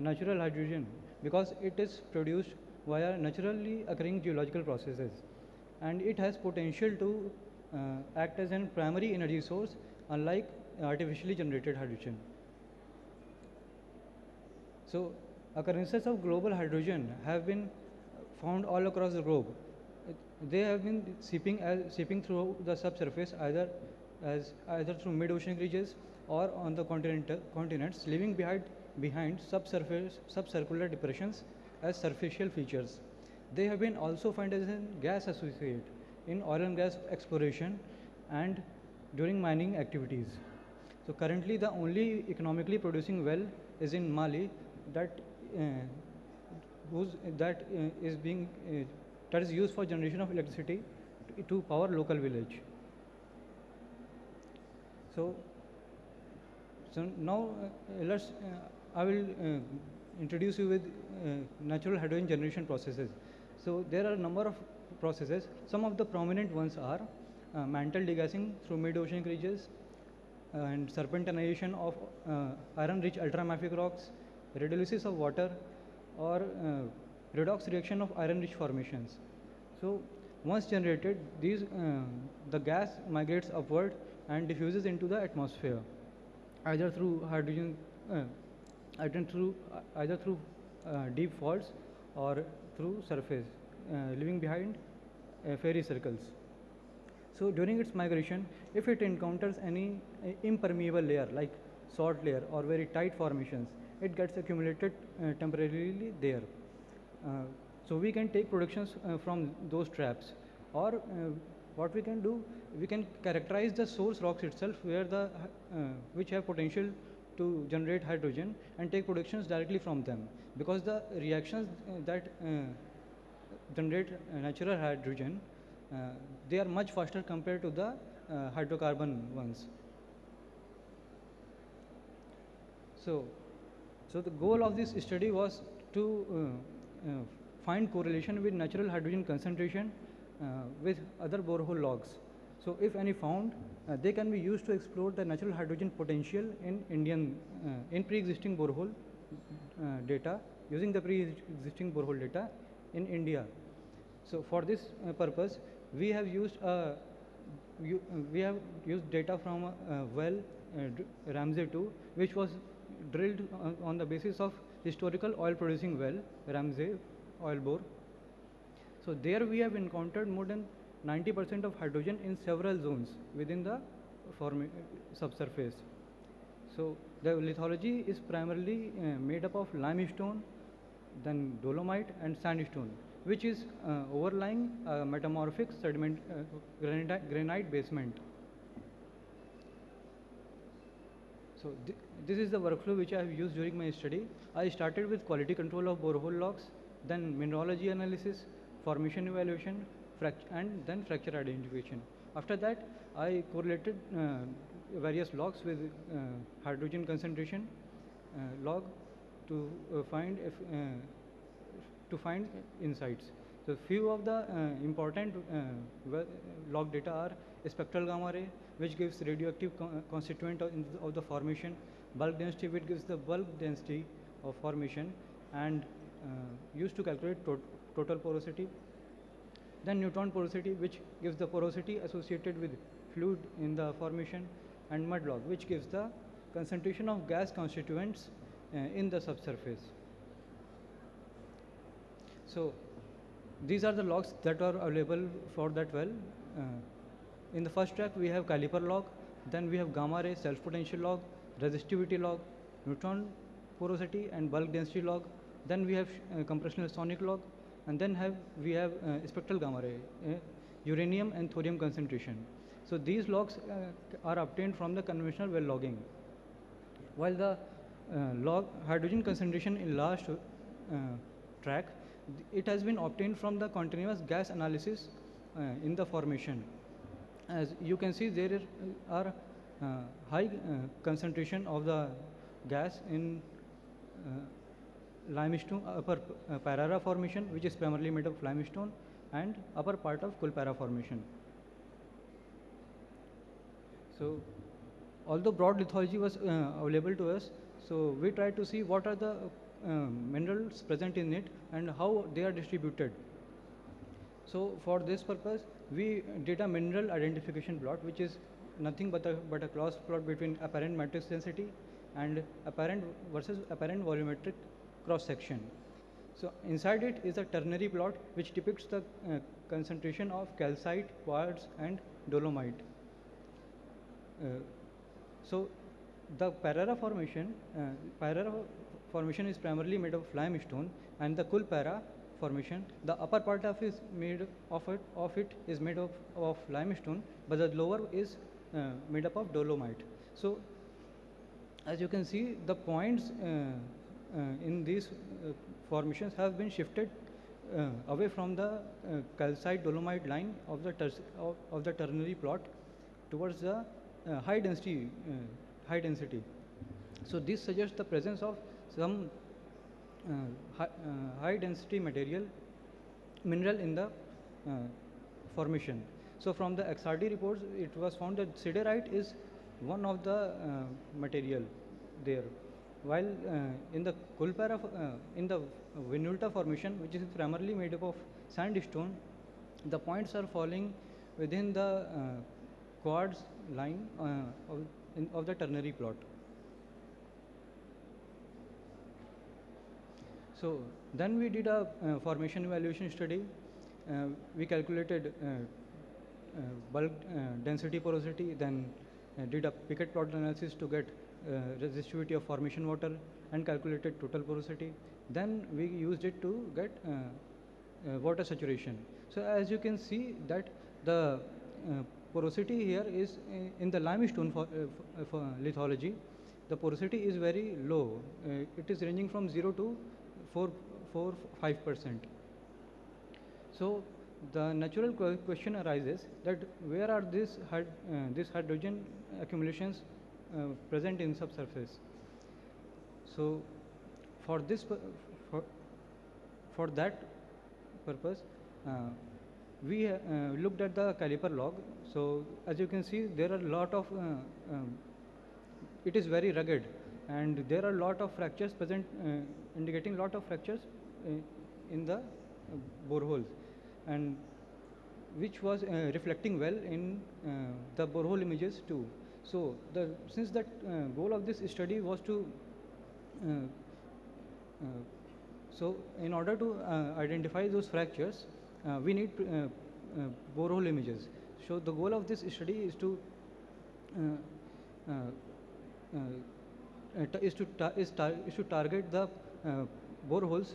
natural hydrogen because it is produced via naturally occurring geological processes, and it has potential to act as a primary energy source unlike artificially generated hydrogen. So occurrences of global hydrogen have been found all across the globe. They have been seeping through the subsurface either through mid-oceanic ridges or on the continents, leaving behind subcircular depressions as superficial features. They have been also found as a gas associate in oil and gas exploration and during mining activities. So currently the only economically producing well is in Mali that is used for generation of electricity to power local village. So now I will introduce you with natural hydrogen generation processes. So there are a number of processes. Some of the prominent ones are mantle degassing through mid-oceanic ridges, and serpentinization of iron-rich ultramafic rocks, redolysis of water, or redox reaction of iron-rich formations. So once generated, the gas migrates upward and diffuses into the atmosphere, either through hydrogen, either through deep faults or through surface, leaving behind fairy circles. So during its migration, if it encounters any impermeable layer like salt layer or very tight formations, it gets accumulated temporarily there. So we can take productions from those traps, or what we can do, we can characterize the source rocks itself which have potential to generate hydrogen and take productions directly from them, because the reactions that generate natural hydrogen, they are much faster compared to the hydrocarbon ones. So the goal of this study was to find correlation with natural hydrogen concentration with other borehole logs. So if any found, they can be used to explore the natural hydrogen potential in pre-existing borehole data, using the pre-existing borehole data in India. So for this purpose, we have used data from a well, Ramsey 2, which was drilled on the basis of historical oil producing well, Ramsey oil bore. So there we have encountered more than 90% of hydrogen in several zones within the subsurface. So the lithology is primarily made up of limestone, then dolomite and sandstone, which is overlying metamorphic sediment granite basement. So this is the workflow which I have used during my study. I started with quality control of borehole logs, then mineralogy analysis, formation evaluation, and then fracture identification. After that, I correlated various logs with hydrogen concentration log to find insights. So few of the important log data are spectral gamma ray, which gives radioactive constituent of the formation, bulk density, which gives the bulk density of formation and used to calculate total porosity. Then neutron porosity, which gives the porosity associated with fluid in the formation, and mud log, which gives the concentration of gas constituents in the subsurface. So these are the logs that are available for that well. in the first track we have caliper log, then we have gamma ray self potential log, resistivity log, neutron porosity and bulk density log, then we have compressional sonic log, and then we have spectral gamma ray, uranium and thorium concentration. So these logs are obtained from the conventional well logging, while the log hydrogen concentration in last track, it has been obtained from the continuous gas analysis in the formation. As you can see, there are high concentration of the gas in limestone upper Parara formation, which is primarily made of limestone, and upper part of Kulpara formation. So although broad lithology was available to us, so we tried to see what are the minerals present in it and how they are distributed. So for this purpose, we did a mineral identification plot, which is nothing but a cross plot between apparent matrix density and apparent versus apparent volumetric cross section. So inside it is a ternary plot which depicts the concentration of calcite, quartz and dolomite. So the Parara formation is primarily made of limestone, and the Kulpara formation, the upper part of is made of it is made of limestone, but the lower is made up of dolomite. So as you can see, the points in these formations have been shifted away from the calcite dolomite line of the ternary plot towards the high density. So this suggests the presence of some high density mineral in the formation. So from the XRD reports, it was found that siderite is one of the material there, while in the Kulpara, in the Vinulta formation, which is primarily made up of sandstone, the points are falling within the quartz line of the ternary plot. So then we did a formation evaluation study. We calculated bulk density porosity, then did a Pickett plot analysis to get resistivity of formation water and calculated total porosity. Then we used it to get water saturation. So as you can see that the porosity here is in the limestone for lithology, the porosity is very low. It is ranging from 0 to 4.5%. So the natural question arises that where are these hydrogen accumulations present in subsurface? So for this for that purpose, we looked at the caliper log. So as you can see, there are a lot of it is very rugged, and there are a lot of fractures present, indicating lot of fractures in the boreholes, and which was reflecting well in the borehole images too. So since that goal of this study was to so in order to identify those fractures, we need borehole images. So the goal of this study is to target the boreholes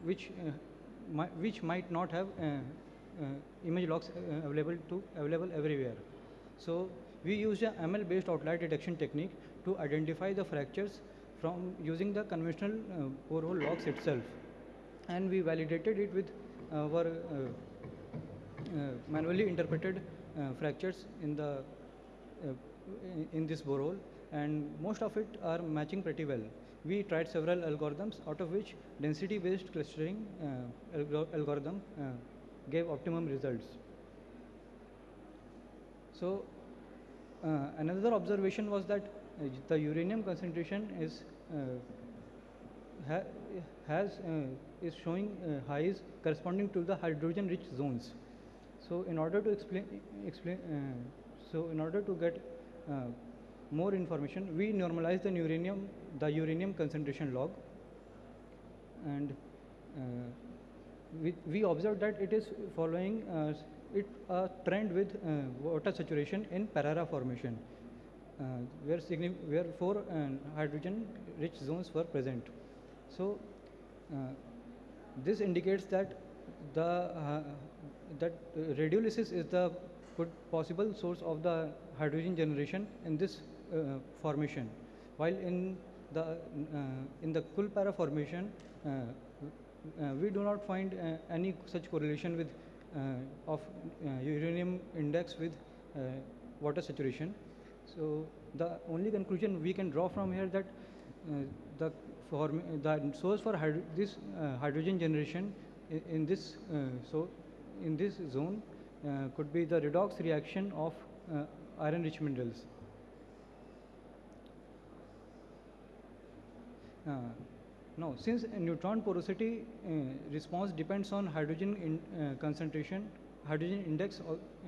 which might not have image logs available everywhere. So we used a ML based outlier detection technique to identify the fractures from using the conventional borehole logs itself, and we validated it with our manually interpreted fractures in the in this borehole, and most of it are matching pretty well. We tried several algorithms, out of which density based clustering algorithm gave optimum results. So another observation was that the uranium concentration is is showing highs corresponding to the hydrogen rich zones. So in order to so in order to get more information, we normalized the uranium concentration log, and we observed that it is following it a trend with water saturation in Parara formation, where 4 hydrogen-rich zones were present. So this indicates that radiolysis is the possible source of the hydrogen generation in this formation, while in the Kulpara formation we do not find any such correlation with of uranium index with water saturation. So the only conclusion we can draw from here that the source for this hydrogen generation in this in this zone could be the redox reaction of iron-rich minerals. Now, since neutron porosity response depends on hydrogen concentration, hydrogen index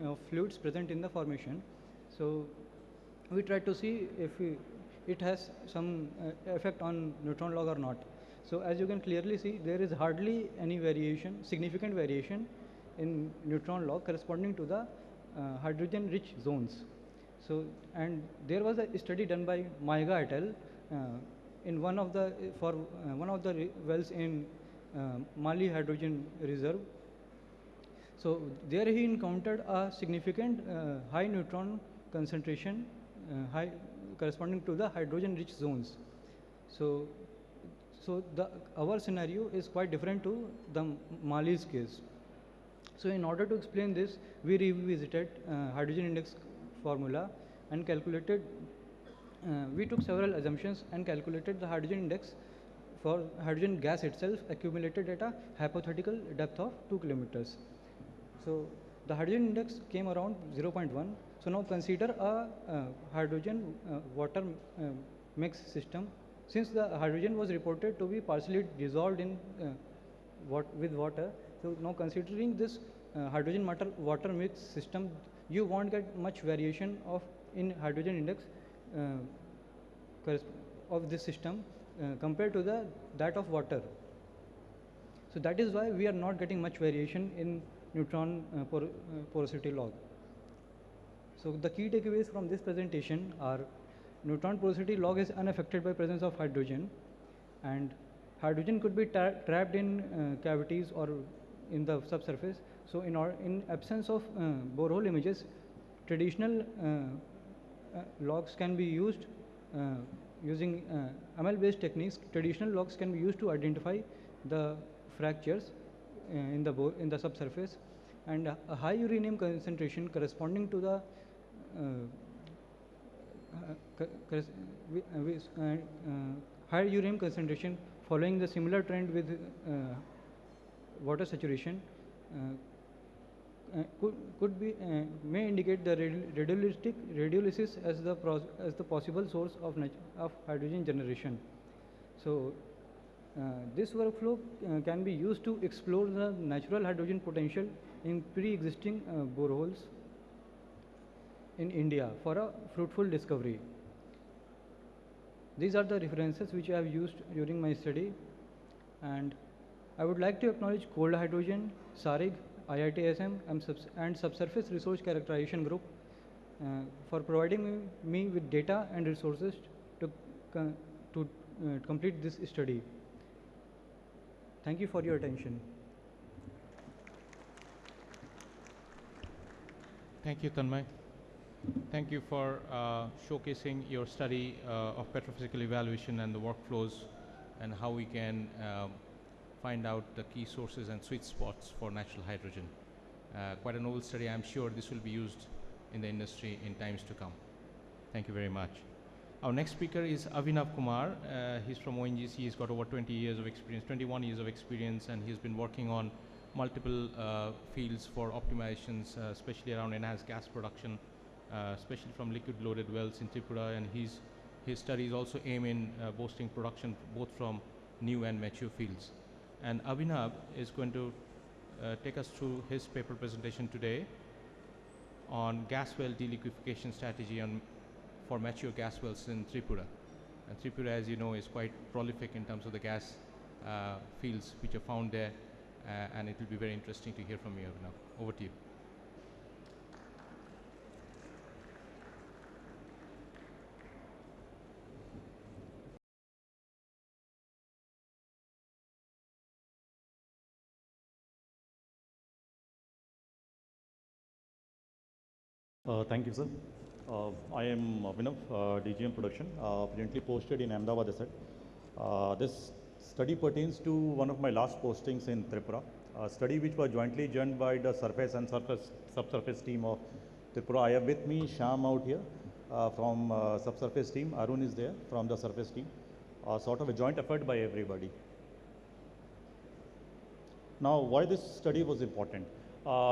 of fluids present in the formation, so we try to see if it has some effect on neutron log or not. So as you can clearly see, there is hardly any variation, significant variation in neutron log corresponding to the hydrogen-rich zones. So, and there was a study done by Maiga et al. In one of the wells in Mali hydrogen reserve. So there he encountered a significant high neutron concentration, high corresponding to the hydrogen-rich zones. So our scenario is quite different to the Mali's case. So in order to explain this, we revisited hydrogen index formula and calculated. We took several assumptions and calculated the hydrogen index for hydrogen gas itself accumulated at a hypothetical depth of 2 kilometers. So the hydrogen index came around 0.1. So now consider a hydrogen water mix system. Since the hydrogen was reported to be partially dissolved in with water, so now considering this hydrogen water mix system, you won't get much variation in hydrogen index of this system compared to that of water. So that is why we are not getting much variation in neutron porosity log. So the key takeaways from this presentation are: neutron porosity log is unaffected by presence of hydrogen, and hydrogen could be trapped in cavities or in the subsurface. So in absence of borehole images, traditional logs can be used using ML-based techniques. Traditional logs can be used to identify the fractures in the subsurface, and a high uranium concentration corresponding to the higher uranium concentration following the similar trend with water saturation may indicate the radiolysis as the possible source of hydrogen generation. So this workflow can be used to explore the natural hydrogen potential in pre-existing boreholes in India for a fruitful discovery. These are the references which I have used during my study, and I would like to acknowledge Cold Hydrogen, SARIG, IIT-SM and Subsurface Resource Characterization Group for providing me with data and resources to complete this study. Thank you for your attention. Thank you, Tanmay. Thank you for showcasing your study of petrophysical evaluation and the workflows and how we can find out the key sources and sweet spots for natural hydrogen. Quite a novel study. I'm sure this will be used in the industry in times to come. Thank you very much. Our next speaker is Avinav Kumar. He's from ONGC. He's got over 20 years of experience, 21 years of experience, and he's been working on multiple fields for optimizations, especially around enhanced gas production, especially from liquid loaded wells in Tripura, and his studies also aim in boosting production both from new and mature fields. And Abhinav is going to take us through his paper presentation today on gas well deliquification strategy for mature gas wells in Tripura. And Tripura, as you know, is quite prolific in terms of the gas fields which are found there, and it will be very interesting to hear from you, Abhinav. Over to you. Thank you, sir. I am Abhinav, DGM Production, presently posted in Ahmedabad asset. This study pertains to one of my last postings in Tripura, a study which was jointly done by the surface and subsurface team of Tripura. I have with me Sham out here from subsurface team. Arun is there from the surface team. Sort of a joint effort by everybody. Now, why this study was important?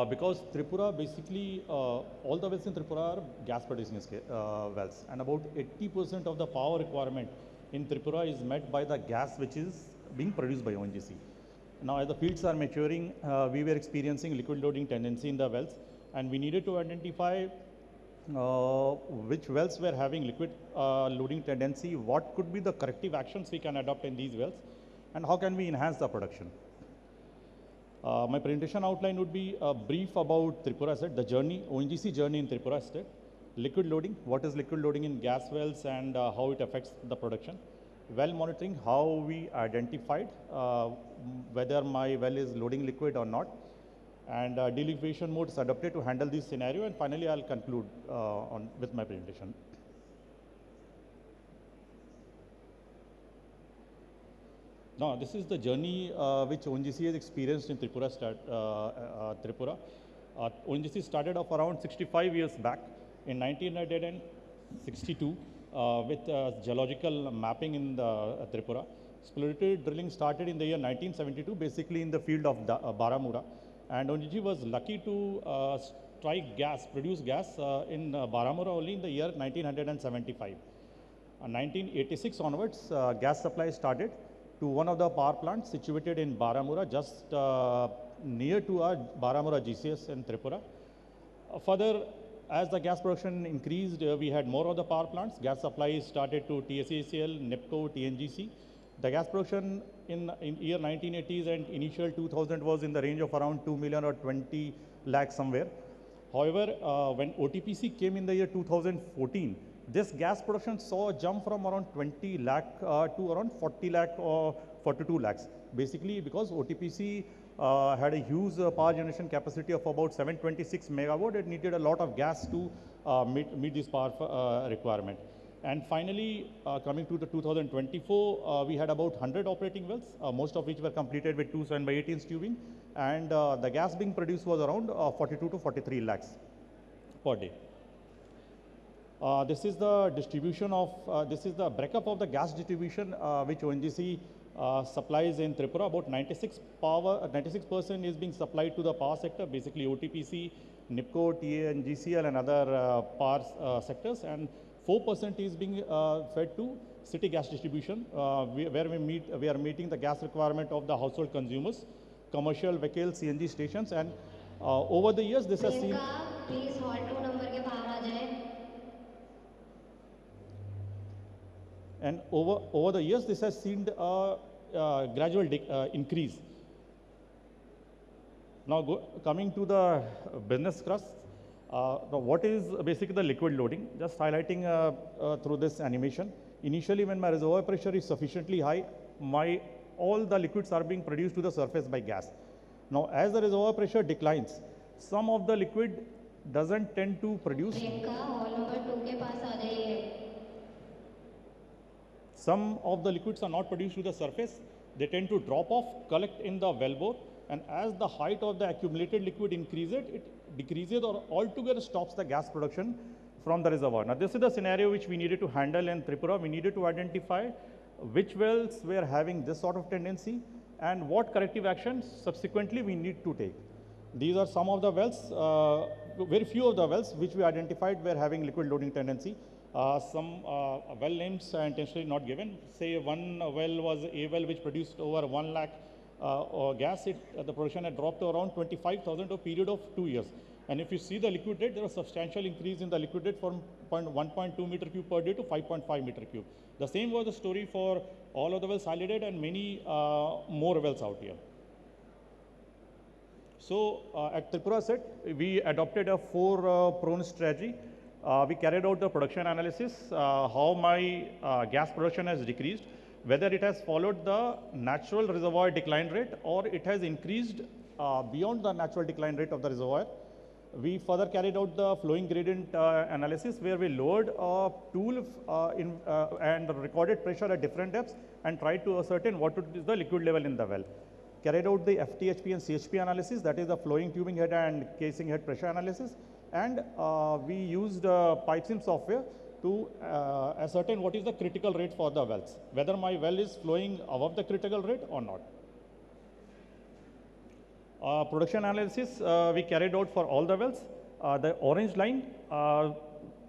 Because Tripura basically, all the wells in Tripura are gas producing wells, and about 80% of the power requirement in Tripura is met by the gas which is being produced by ONGC. Now, as the fields are maturing, we were experiencing liquid loading tendency in the wells, and we needed to identify which wells were having liquid loading tendency, what could be the corrective actions we can adopt in these wells, and how can we enhance the production. My presentation outline would be a brief about Tripura asset, the journey, ONGC journey in Tripura asset, liquid loading, what is liquid loading in gas wells and how it affects the production, well monitoring, how we identified whether my well is loading liquid or not, and deliquidation modes adopted to handle this scenario, and finally I'll conclude with my presentation. Now, this is the journey which ONGC has experienced in Tripura. ONGC started off around 65 years back in 1962 with geological mapping in the Tripura. Exploratory drilling started in the year 1972, basically in the field of Baramura. And ONGC was lucky to strike gas, produce gas in Baramura only in the year 1975. 1986 onwards, gas supply started to one of the power plants situated in Baramura, just near to our Baramura GCS in Tripura. Further, as the gas production increased, we had more of the power plants. Gas supply started to TSACL, NEPCO, TNGC. The gas production in year 1980s and initial 2000 was in the range of around 2 million or 20 lakh somewhere. However, when OTPC came in the year 2014, this gas production saw a jump from around 20 lakh to around 40 lakh or 42 lakhs. Basically, because OTPC had a huge power generation capacity of about 726 megawatt, it needed a lot of gas to meet this power requirement. And finally, coming to the 2024, we had about 100 operating wells, most of which were completed with 2 7/18 tubing, and the gas being produced was around 42 to 43 lakhs per day. This is the distribution of, this is the breakup of the gas distribution which ONGC supplies in Tripura. About 96% is being supplied to the power sector, basically OTPC, NIPCO, TA and GCL and other power sectors, and 4% is being fed to city gas distribution, where we are meeting the gas requirement of the household consumers, commercial vehicles, CNG stations, and over the years this has seen. Please hall 2 number के बाहर आ जाए. And over the years, this has seen a gradual increase. Now, coming to the business crust, what is basically the liquid loading? Just highlighting through this animation. Initially, when my reservoir pressure is sufficiently high, all the liquids are being produced to the surface by gas. Now, as the reservoir pressure declines, some of the liquid doesn't tend to produce. Some of the liquids are not produced to the surface. They tend to drop off, collect in the wellbore, and as the height of the accumulated liquid increases, it decreases or altogether stops the gas production from the reservoir. Now, this is the scenario which we needed to handle in Tripura. We needed to identify which wells were having this sort of tendency and what corrective actions subsequently we need to take. These are some of the wells, very few of the wells which we identified were having liquid loading tendency. Some well names are intentionally not given. Say one well was a well which produced over 1 lakh gas. The production had dropped to around 25,000 over a period of 2 years. And if you see the liquid rate, there was a substantial increase in the liquid rate from 1.2 meter cube per day to 5.5 meter cube. The same was the story for all of the wells highlighted and many more wells out here. So at Tripura set, we adopted a 4-prone strategy. We carried out the production analysis, how my gas production has decreased, whether it has followed the natural reservoir decline rate or it has increased beyond the natural decline rate of the reservoir. We further carried out the flowing gradient analysis where we lowered a tool and recorded pressure at different depths and tried to ascertain what is the liquid level in the well. Carried out the FTHP and CHP analysis, that is the flowing tubing head and casing head pressure analysis, and we used PipeSim software to ascertain what is the critical rate for the wells, whether my well is flowing above the critical rate or not. Production analysis we carried out for all the wells. The orange line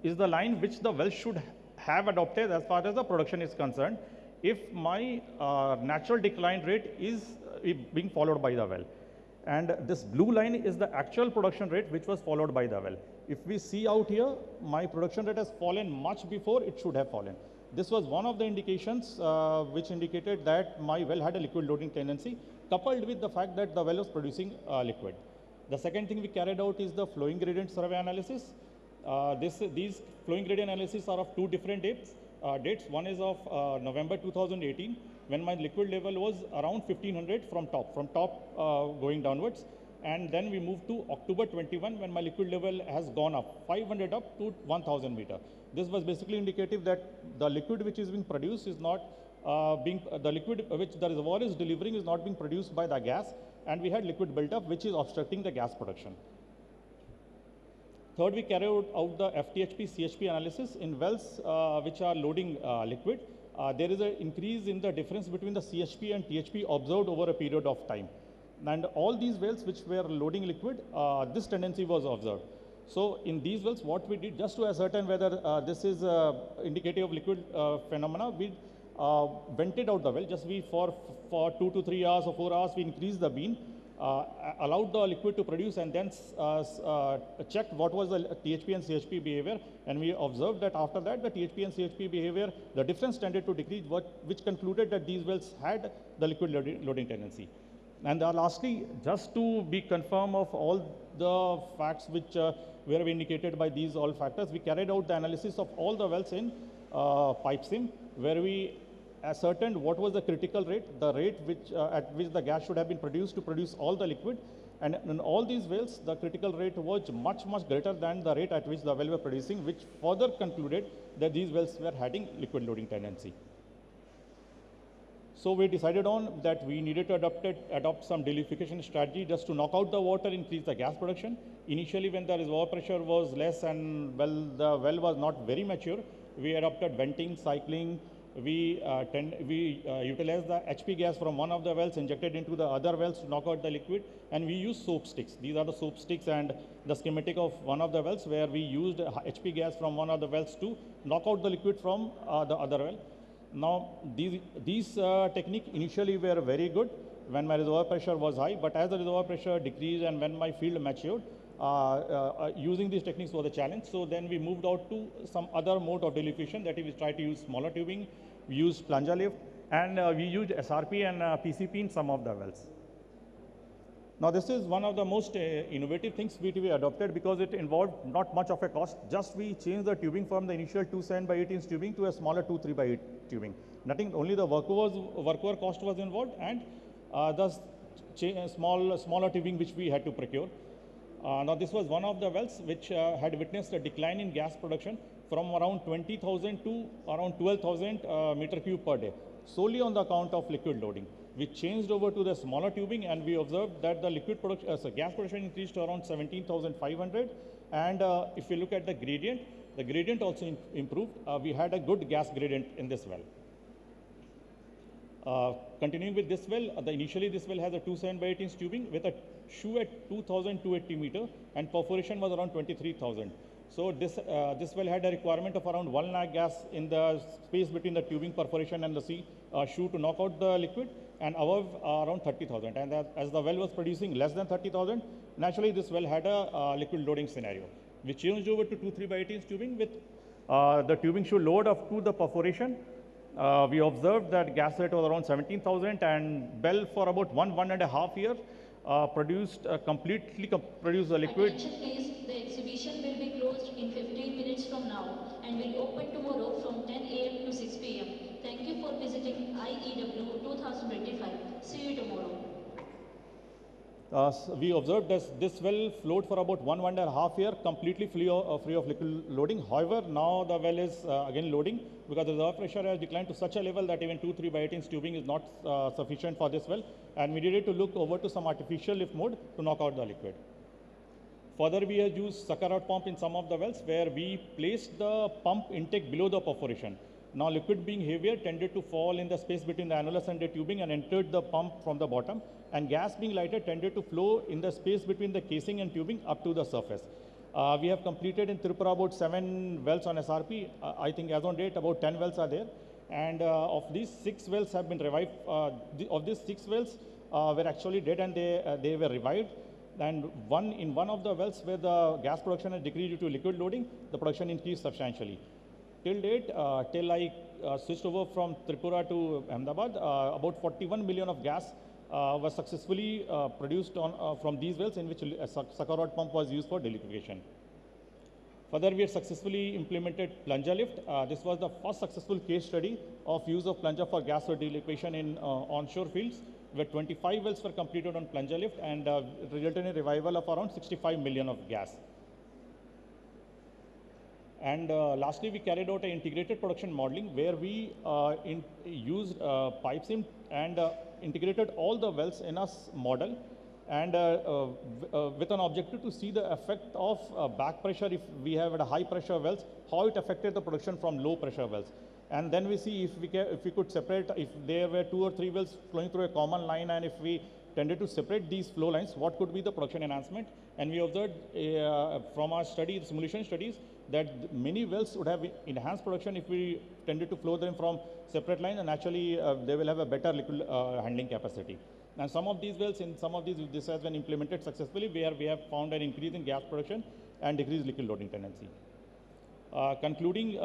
is the line which the well should have adopted as far as the production is concerned if my natural decline rate is being followed by the well. And this blue line is the actual production rate which was followed by the well. If we see out here, my production rate has fallen much before it should have fallen. This was one of the indications which indicated that my well had a liquid loading tendency, coupled with the fact that the well was producing liquid. The second thing we carried out is the flowing gradient survey analysis. These flowing gradient analysis are of two different dates. One is of November 2018, when my liquid level was around 1500 from top going downwards. And then we moved to October 21, when my liquid level has gone up 500 up to 1000 meter. This was basically indicative that the liquid which is being produced is not the liquid which the reservoir is delivering is not being produced by the gas, and we had liquid built up which is obstructing the gas production. Third, we carried out the FTHP CHP analysis in wells which are loading liquid. There is an increase in the difference between the CHP and THP observed over a period of time. And all these wells which were loading liquid, this tendency was observed. So in these wells, what we did, just to ascertain whether this is indicative of liquid phenomena, we vented out the well. Just for 2 to 3 hours or 4 hours, we increased the beam, allowed the liquid to produce, and then checked what was the THP and CHP behavior. And we observed that after that, the THP and CHP behavior, the difference tended to decrease, which concluded that these wells had the liquid loading tendency. And lastly, just to be confirmed of all the facts which were indicated by these all factors, we carried out the analysis of all the wells in PipeSim, where we ascertained what was the critical rate, the rate which, at which the gas should have been produced to produce all the liquid. And in all these wells, the critical rate was much, much greater than the rate at which the well were producing, which further concluded that these wells were having liquid loading tendency. So we decided on that we needed to adopt some delignification strategy just to knock out the water, increase the gas production. Initially, when the reservoir pressure was less and the well was not very mature, we adopted venting, cycling. We utilized the HP gas from one of the wells, injected into the other wells to knock out the liquid, and we used soap sticks. These are the soap sticks and the schematic of one of the wells where we used HP gas from one of the wells to knock out the liquid from the other well. Now, these techniques initially were very good when my reservoir pressure was high, but as the reservoir pressure decreased and when my field matured, using these techniques was a challenge. So then we moved out to some other mode of delignification, that is, we tried to use smaller tubing, we used plunger lift, and we used SRP and PCP in some of the wells. Now, this is one of the most innovative things we adopted because it involved not much of a cost. Just we changed the tubing from the initial 2 7/18 tubing to a smaller 2 3/8 tubing. Nothing, only the workover cost was involved, and the smaller tubing which we had to procure. Now, this was one of the wells which had witnessed a decline in gas production from around 20,000 to around 12,000 meter cube per day, solely on the account of liquid loading. We changed over to the smaller tubing, and we observed that the liquid production, gas production increased to around 17,500. And if you look at the gradient also improved. We had a good gas gradient in this well. Continuing with this well, initially this well has a 2 7/18 tubing with a shoe at 2,280 meter, and perforation was around 23,000. So this well had a requirement of around 1 lakh gas in the space between the tubing perforation and the shoe to knock out the liquid, and above around 30,000. And as the well was producing less than 30,000, naturally this well had a liquid loading scenario. We changed over to 2 3/18 tubing with the tubing shoe load up to the perforation. We observed that gas rate was around 17,000, and well for about 1.5 years completely produced the liquid. Attention please, the exhibition will be closed in 15 minutes from now and will open tomorrow from 10 a.m. to 6 p.m. Thank you for visiting IEW 2025. See you tomorrow. We observed that this well flowed for about 1.5 years, completely free of liquid loading. However, now the well is again loading because the reservoir pressure has declined to such a level that even 2-3 by 18 tubing is not sufficient for this well, and we needed to look over to some artificial lift mode to knock out the liquid. Further, we have used sucker out pump in some of the wells where we placed the pump intake below the perforation. Now, liquid being heavier tended to fall in the space between the annulus and the tubing and entered the pump from the bottom, and gas being lighter tended to flow in the space between the casing and tubing up to the surface. We have completed in Tripura about 7 wells on SRP. I think as on date about 10 wells are there, and of these 6 wells have been revived. Of these 6 wells were actually dead and they were revived. And in one of the wells where the gas production has decreased due to liquid loading, the production increased substantially. Till date, till I switched over from Tripura to Ahmedabad, about 41 million of gas was successfully produced from these wells, in which a sucker rod pump was used for deliquification. Further, we have successfully implemented plunger lift. This was the first successful case study of use of plunger for gas or deliquification in onshore fields, where 25 wells were completed on plunger lift and resulted in a revival of around 65 million of gas. And lastly, we carried out an integrated production modeling where we used pipe sim and integrated all the wells in a model, and with an objective to see the effect of back pressure if we have at a high pressure wells, how it affected the production from low pressure wells. And then we see if we could separate, if there were 2 or 3 wells flowing through a common line, and if we tended to separate these flow lines, what could be the production enhancement. And we observed from our study, simulation studies, that many wells would have enhanced production if we tended to flow them from separate lines, and actually they will have a better liquid handling capacity. And some of these wells, in some of these, this has been implemented successfully, where we have found an increase in gas production and decreased liquid loading tendency. Concluding,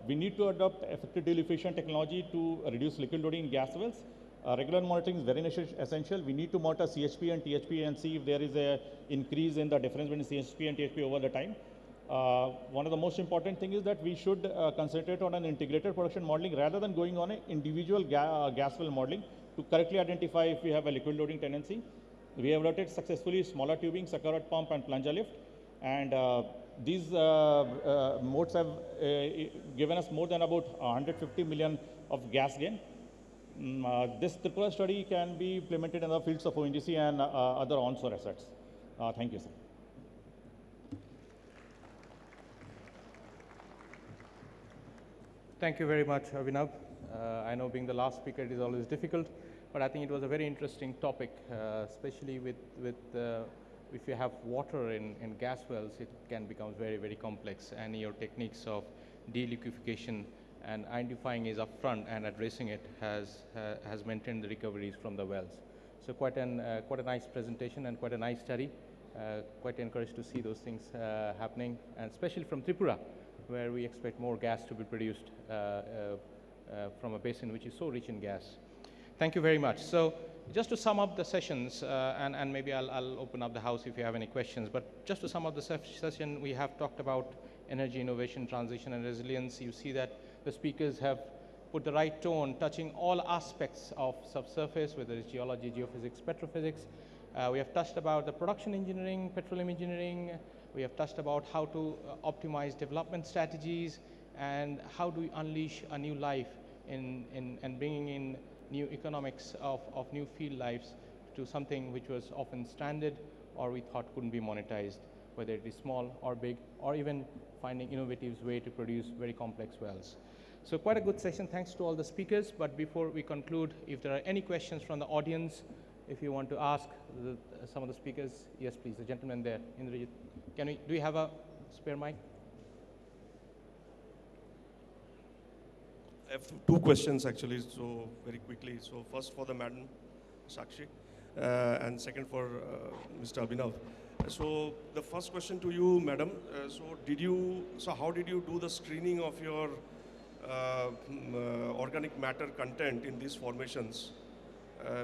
we need to adopt effective deliquification technology to reduce liquid loading in gas wells. Regular monitoring is very essential. We need to monitor CHP and THP and see if there is an increase in the difference between CHP and THP over the time. One of the most important things is that we should concentrate on an integrated production modeling rather than going on an individual gas well modeling to correctly identify if we have a liquid loading tendency. We have routed successfully smaller tubing, sucker rod pump, and plunger lift, and these modes have given us more than about 150 million of gas gain. This Tripura study can be implemented in the fields of ONGC and other onshore assets. Thank you, sir. Thank you very much, Abhinav. I know being the last speaker, it is always difficult, but I think it was a very interesting topic, especially with if you have water in gas wells, it can become very, very complex, and your techniques of deliquification and identifying is upfront and addressing it has maintained the recoveries from the wells. So quite a nice presentation and quite a nice study. Quite encouraged to see those things happening, and especially from Tripura, where we expect more gas to be produced from a basin which is so rich in gas. Thank you very much. So just to sum up the sessions, and maybe I'll open up the house if you have any questions, but just to sum up the session, we have talked about energy innovation, transition, and resilience. You see that the speakers have put the right tone, touching all aspects of subsurface, whether it's geology, geophysics, petrophysics. We have touched about the production engineering, petroleum engineering. We have touched about how to optimize development strategies and how do we unleash a new life and bringing in new economics of new field lives to something which was often stranded or we thought couldn't be monetized, whether it is small or big, or even finding innovative way to produce very complex wells. So quite a good session. Thanks to all the speakers. But before we conclude, if there are any questions from the audience, if you want to ask some of the speakers, yes, please. The gentleman there, Indrajit. Do we have a spare mic? I have 2 questions actually, so very quickly. So first for the Madam Sakshi, and second for Mr. Abhinav. So the first question to you, Madam. So how did you do the screening of your organic matter content in these formations?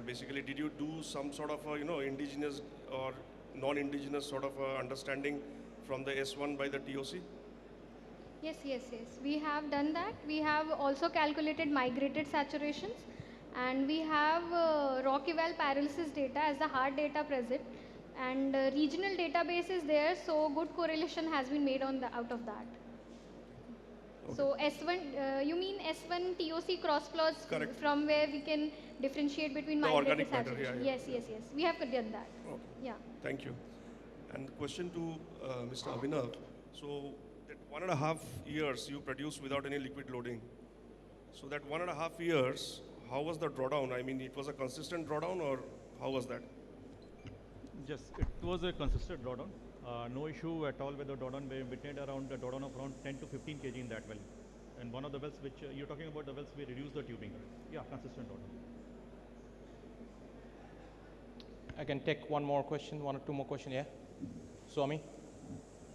Basically, did you do some sort of indigenous or non-indigenous sort of understanding from the S1 by the TOC? Yes. We have done that. We have also calculated migrated saturations, and we have rock eval paralysis data as the hard data present. And regional database is there, so good correlation has been made out of that. Okay. So S1, you mean S1 TOC cross plots Correct. from where we can differentiate between The mild rate organic and matter, saturation? yeah, Yes, yeah. yes, yes. We have done that. Okay. Yeah. Thank you. And question to Mr. Abhinav. So that 1.5 years you produced without any liquid loading. So that 1.5 years, how was the drawdown? I mean, it was a consistent drawdown, or how was that? Yes, it was a consistent drawdown. No issue at all with the drawdown. We witnessed around a drawdown of around 10 to 15 kg in that well. And one of the wells which you're talking about, the wells we reduced the tubing. Yeah, consistent drawdown. I can take one more question, one or two more questions, yeah? Swami,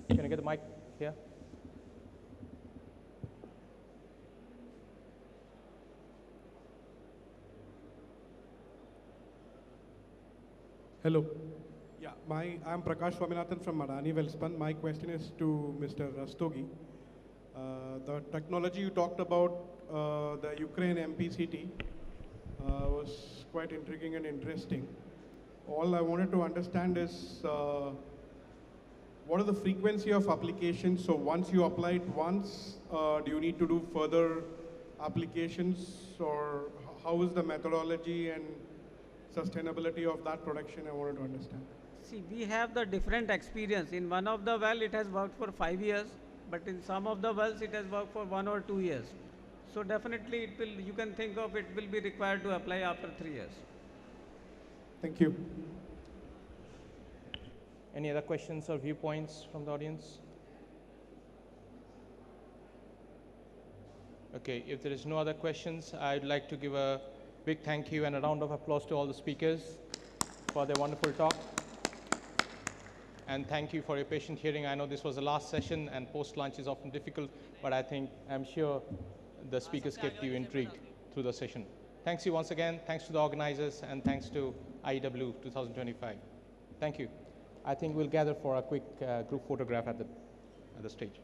can I get the mic here? Hello. Yeah, I'm Prakash Swaminathan from Adani Wellspun. My question is to Mr. Rastogi. The technology you talked about, the Ukraine MPCT, was quite intriguing and interesting. All I wanted to understand is what are the frequency of applications? So once you apply it once, do you need to do further applications, or how is the methodology and sustainability of that production? I wanted to understand. See, we have the different experience. In one of the well, it has worked for 5 years, but in some of the wells, it has worked for 1 or 2 years. So definitely, you can think of it will be required to apply after 3 years. Thank you. Any other questions or viewpoints from the audience? Okay, if there is no other questions, I'd like to give a big thank you and a round of applause to all the speakers for their wonderful talk. And thank you for your patient hearing. I know this was the last session and post-lunch is often difficult, but I'm sure the speakers kept you intrigued through the session. Thanks you once again. Thanks to the organizers and thanks to IEW 2025. Thank you. I think we'll gather for a quick group photograph at the stage.